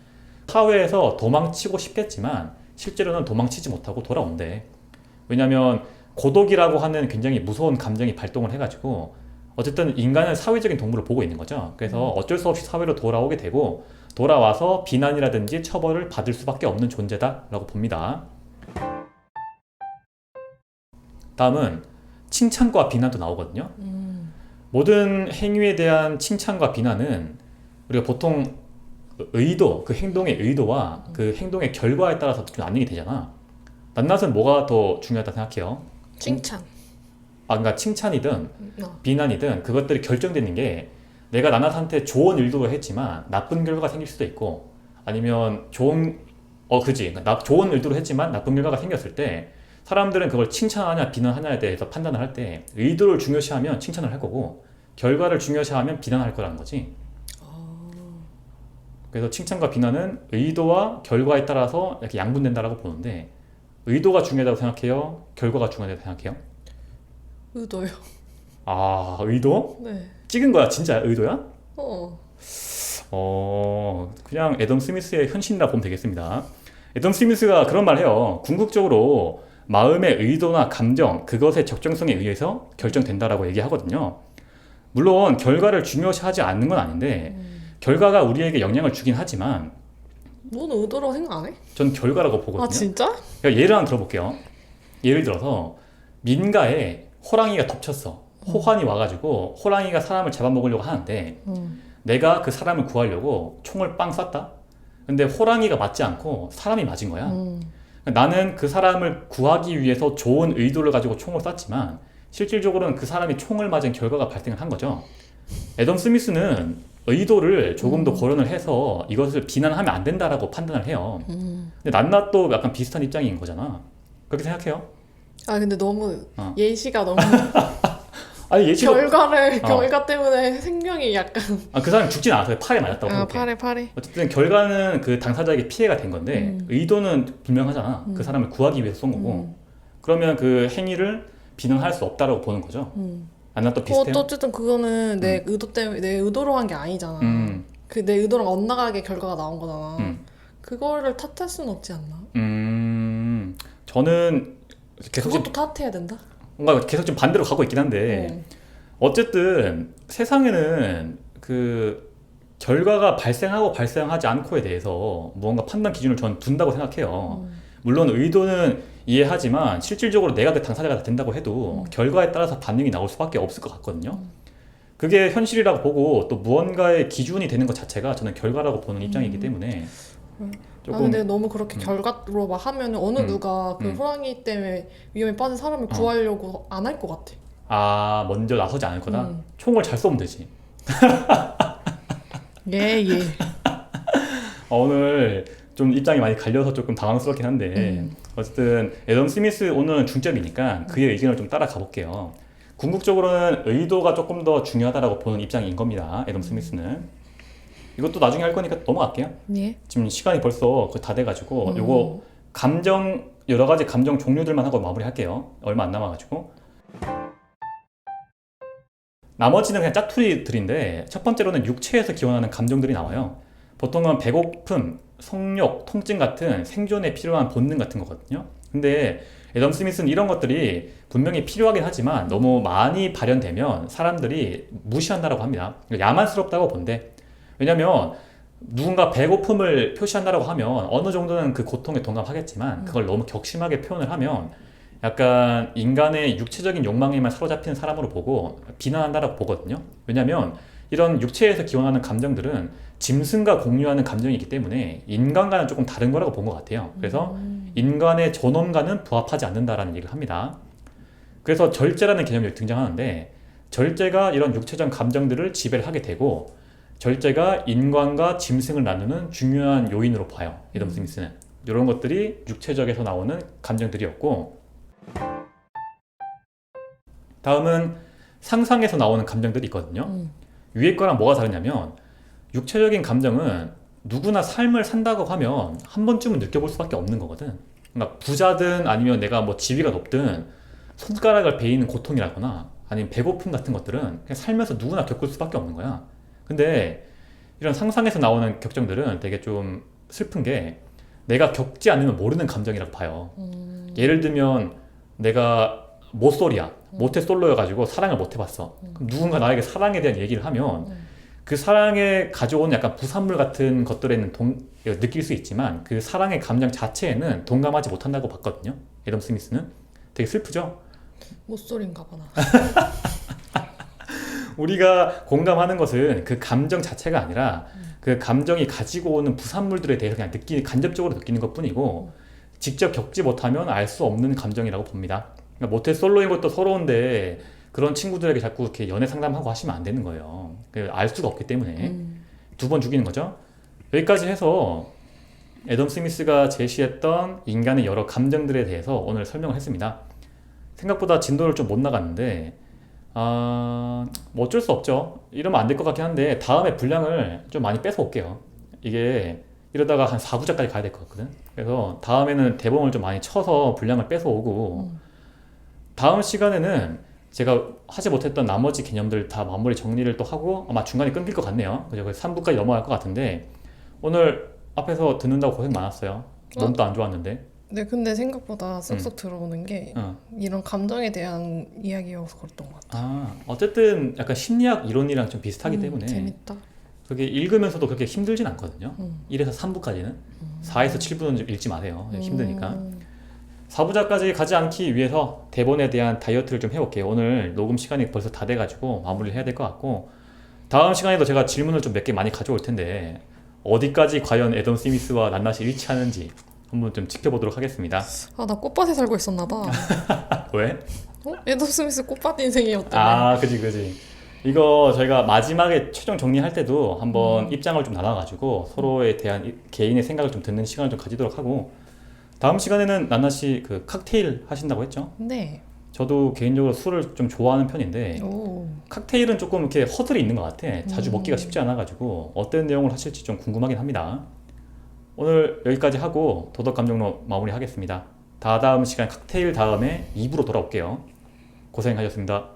사회에서 도망치고 싶겠지만 실제로는 도망치지 못하고 돌아온대. 왜냐하면 고독이라고 하는 굉장히 무서운 감정이 발동을 해가지고 어쨌든 인간은 사회적인 동물을 보고 있는 거죠. 그래서 어쩔 수 없이 사회로 돌아오게 되고 돌아와서 비난이라든지 처벌을 받을 수밖에 없는 존재다라고 봅니다. 다음은 칭찬과 비난도 나오거든요. 모든 행위에 대한 칭찬과 비난은 우리가 보통 의도, 그 행동의 의도와 그 행동의 결과에 따라서 좀 나뉘게 되잖아. 낱낱은 뭐가 더 중요하다 생각해요? 칭찬. 그러니까 칭찬이든 비난이든 그것들이 결정되는 게 내가 낱낱한테 좋은 의도를 했지만 나쁜 결과가 생길 수도 있고 아니면 좋은 의도로 했지만 나쁜 결과가 생겼을 때 사람들은 그걸 칭찬하냐 비난하냐에 대해서 판단을 할 때 의도를 중요시하면 칭찬을 할 거고 결과를 중요시하면 비난을 할 거라는 거지. 그래서 칭찬과 비난은 의도와 결과에 따라서 이렇게 양분된다라고 보는데 의도가 중요하다고 생각해요? 결과가 중요하다고 생각해요? 의도요. 아, 의도? 네. 찍은 거야? 진짜 의도야? 그냥 애덤 스미스의 현신이라 보면 되겠습니다. 애덤 스미스가 그런 말 해요. 궁극적으로 마음의 의도나 감정, 그것의 적정성에 의해서 결정된다라고 얘기하거든요. 물론 결과를 중요시하지 않는 건 아닌데 결과가 우리에게 영향을 주긴 하지만 넌 의도라고 생각 안 해? 전 결과라고 보거든요. 아 진짜? 그러니까 예를 하나 들어볼게요. 예를 들어서 민가에 호랑이가 덮쳤어. 호환이 와가지고 호랑이가 사람을 잡아먹으려고 하는데 내가 그 사람을 구하려고 총을 빵 쐈다. 근데 호랑이가 맞지 않고 사람이 맞은 거야. 나는 그 사람을 구하기 위해서 좋은 의도를 가지고 총을 쐈지만 실질적으로는 그 사람이 총을 맞은 결과가 발생을 한 거죠. 애덤 스미스는 의도를 조금 더 고려를 해서 이것을 비난하면 안 된다라고 판단을 해요. 근데 낱낱도 약간 비슷한 입장인 거잖아. 그렇게 생각해요? 아 근데 너무 예시가 너무 아니 예시로 결과 때문에 생명이 약간 그 사람이 죽진 않았어요. 팔에 맞았다고 생각해. 팔에 어쨌든 결과는 그 당사자에게 피해가 된 건데 의도는 분명하잖아. 그 사람을 구하기 위해서 쏜 거고. 그러면 그 행위를 비난할 수 없다라고 보는 거죠. 낱낱도 비슷해요? 어쨌든 그거는 내 의도 때문에 내 의도로 한 게 아니잖아. 그 내 의도랑 엇나가게 결과가 나온 거잖아. 그거를 탓할 수는 없지 않나? 저는 계속 그것도 탓해야 된다? 뭔가 계속 좀 반대로 가고 있긴 한데 어쨌든 세상에는 그 결과가 발생하고 발생하지 않고에 대해서 무언가 판단 기준을 전 둔다고 생각해요. 물론 의도는 이해하지만 실질적으로 내가 그 당사자가 된다고 해도 결과에 따라서 반응이 나올 수밖에 없을 것 같거든요. 그게 현실이라고 보고 또 무언가의 기준이 되는 것 자체가 저는 결과라고 보는 입장이기 때문에 조금 근데 너무 그렇게 결과로 막 하면 어느 누가 그 호랑이 때문에 위험에 빠진 사람을 구하려고 안 할 것 같아. 아 먼저 나서지 않을 거다? 총을 잘 쏘면 되지. 예. 오늘 좀 입장이 많이 갈려서 조금 당황스럽긴 한데 어쨌든 애덤 스미스 오늘은 중점이니까 그의 의견을 좀 따라가 볼게요. 궁극적으로는 의도가 조금 더 중요하다고 보는 입장인 겁니다. 애덤 스미스는. 이것도 나중에 할 거니까 넘어갈게요. 예. 지금 시간이 벌써 다 돼가지고 요거 여러 가지 감정 종류들만 하고 마무리할게요. 얼마 안 남아가지고. 나머지는 그냥 짝투리들인데 첫 번째로는 육체에서 기원하는 감정들이 나와요. 보통은 배고픔, 성욕, 통증 같은 생존에 필요한 본능 같은 거거든요. 근데 애덤 스미스는 이런 것들이 분명히 필요하긴 하지만 너무 많이 발현되면 사람들이 무시한다라고 합니다. 야만스럽다고 본대. 왜냐면 누군가 배고픔을 표시한다라고 하면 어느 정도는 그 고통에 동감하겠지만 그걸 너무 격심하게 표현을 하면 약간 인간의 육체적인 욕망에만 사로잡히는 사람으로 보고 비난한다라고 보거든요. 왜냐하면 이런 육체에서 기원하는 감정들은 짐승과 공유하는 감정이기 때문에 인간과는 조금 다른 거라고 본 것 같아요. 그래서 인간의 존엄과는 부합하지 않는다라는 얘기를 합니다. 그래서 절제라는 개념이 등장하는데 절제가 이런 육체적 감정들을 지배를 하게 되고 절제가 인간과 짐승을 나누는 중요한 요인으로 봐요. 애덤 스미스는. 이런 것들이 육체적에서 나오는 감정들이었고 다음은 상상에서 나오는 감정들이 있거든요. 위에 거랑 뭐가 다르냐면 육체적인 감정은 누구나 삶을 산다고 하면 한 번쯤은 느껴볼 수밖에 없는 거거든. 그러니까 부자든 아니면 내가 뭐 지위가 높든 손가락을 베이는 고통이라거나 아니면 배고픔 같은 것들은 그냥 살면서 누구나 겪을 수밖에 없는 거야. 근데 이런 상상에서 나오는 격정들은 되게 좀 슬픈 게 내가 겪지 않으면 모르는 감정이라고 봐요. 예를 들면 내가 모쏠이야. 모태솔로여가지고 사랑을 못 해봤어. 그럼 누군가 나에게 사랑에 대한 얘기를 하면 그 사랑에 가져오는 약간 부산물 같은 것들에는 느낄 수 있지만 그 사랑의 감정 자체에는 동감하지 못한다고 봤거든요. 애덤 스미스는. 되게 슬프죠? 못소리인가 보나. 우리가 공감하는 것은 그 감정 자체가 아니라 그 감정이 가지고 오는 부산물들에 대해서 그냥 간접적으로 느끼는 것 뿐이고 직접 겪지 못하면 알 수 없는 감정이라고 봅니다. 그러니까 모태솔로인 것도 서러운데 그런 친구들에게 자꾸 이렇게 연애 상담하고 하시면 안 되는 거예요. 알 수가 없기 때문에 두 번 죽이는 거죠. 여기까지 해서 애덤 스미스가 제시했던 인간의 여러 감정들에 대해서 오늘 설명을 했습니다. 생각보다 진도를 좀 못 나갔는데 뭐 어쩔 수 없죠. 이러면 안 될 것 같긴 한데 다음에 분량을 좀 많이 뺏어 올게요. 이게 이러다가 한 4부작까지 가야 될 것 같거든. 그래서 다음에는 대본을 좀 많이 쳐서 분량을 뺏어 오고 다음 시간에는 제가 하지 못했던 나머지 개념들 다 마무리 정리를 또 하고 아마 중간에 끊길 것 같네요. 그래서 3부까지 넘어갈 것 같은데 오늘 앞에서 듣는다고 고생 많았어요. 몸도 안 좋았는데. 네, 근데 생각보다 쏙쏙 들어오는 게 이런 감정에 대한 이야기여서 그랬던 것 같아요. 어쨌든 약간 심리학 이론이랑 좀 비슷하기 때문에 재밌다. 그게 읽으면서도 그렇게 힘들진 않거든요. 1에서 3부까지는 4에서 7부는 좀 읽지 마세요. 힘드니까. 4부작까지 가지 않기 위해서 대본에 대한 다이어트를 좀 해볼게요. 오늘 녹음 시간이 벌써 다 돼가지고 마무리를 해야 될 것 같고 다음 시간에도 제가 질문을 좀 몇 개 많이 가져올 텐데 어디까지 과연 애덤 스미스와 낱낱이 일치하는지 한번 좀 지켜보도록 하겠습니다. 나 꽃밭에 살고 있었나 봐. 왜? 애덤 스미스 꽃밭 인생이었다며. 그지. 이거 저희가 마지막에 최종 정리할 때도 한번 입장을 좀 나눠가지고 서로에 대한 개인의 생각을 좀 듣는 시간을 좀 가지도록 하고 다음 시간에는 낱낱이 그 칵테일 하신다고 했죠? 네. 저도 개인적으로 술을 좀 좋아하는 편인데 칵테일은 조금 이렇게 허들이 있는 것 같아. 자주 먹기가 쉽지 않아가지고 어떤 내용을 하실지 좀 궁금하긴 합니다. 오늘 여기까지 하고 도덕감정론 마무리하겠습니다. 다음 시간 칵테일 다음에 2부로 돌아올게요. 고생하셨습니다.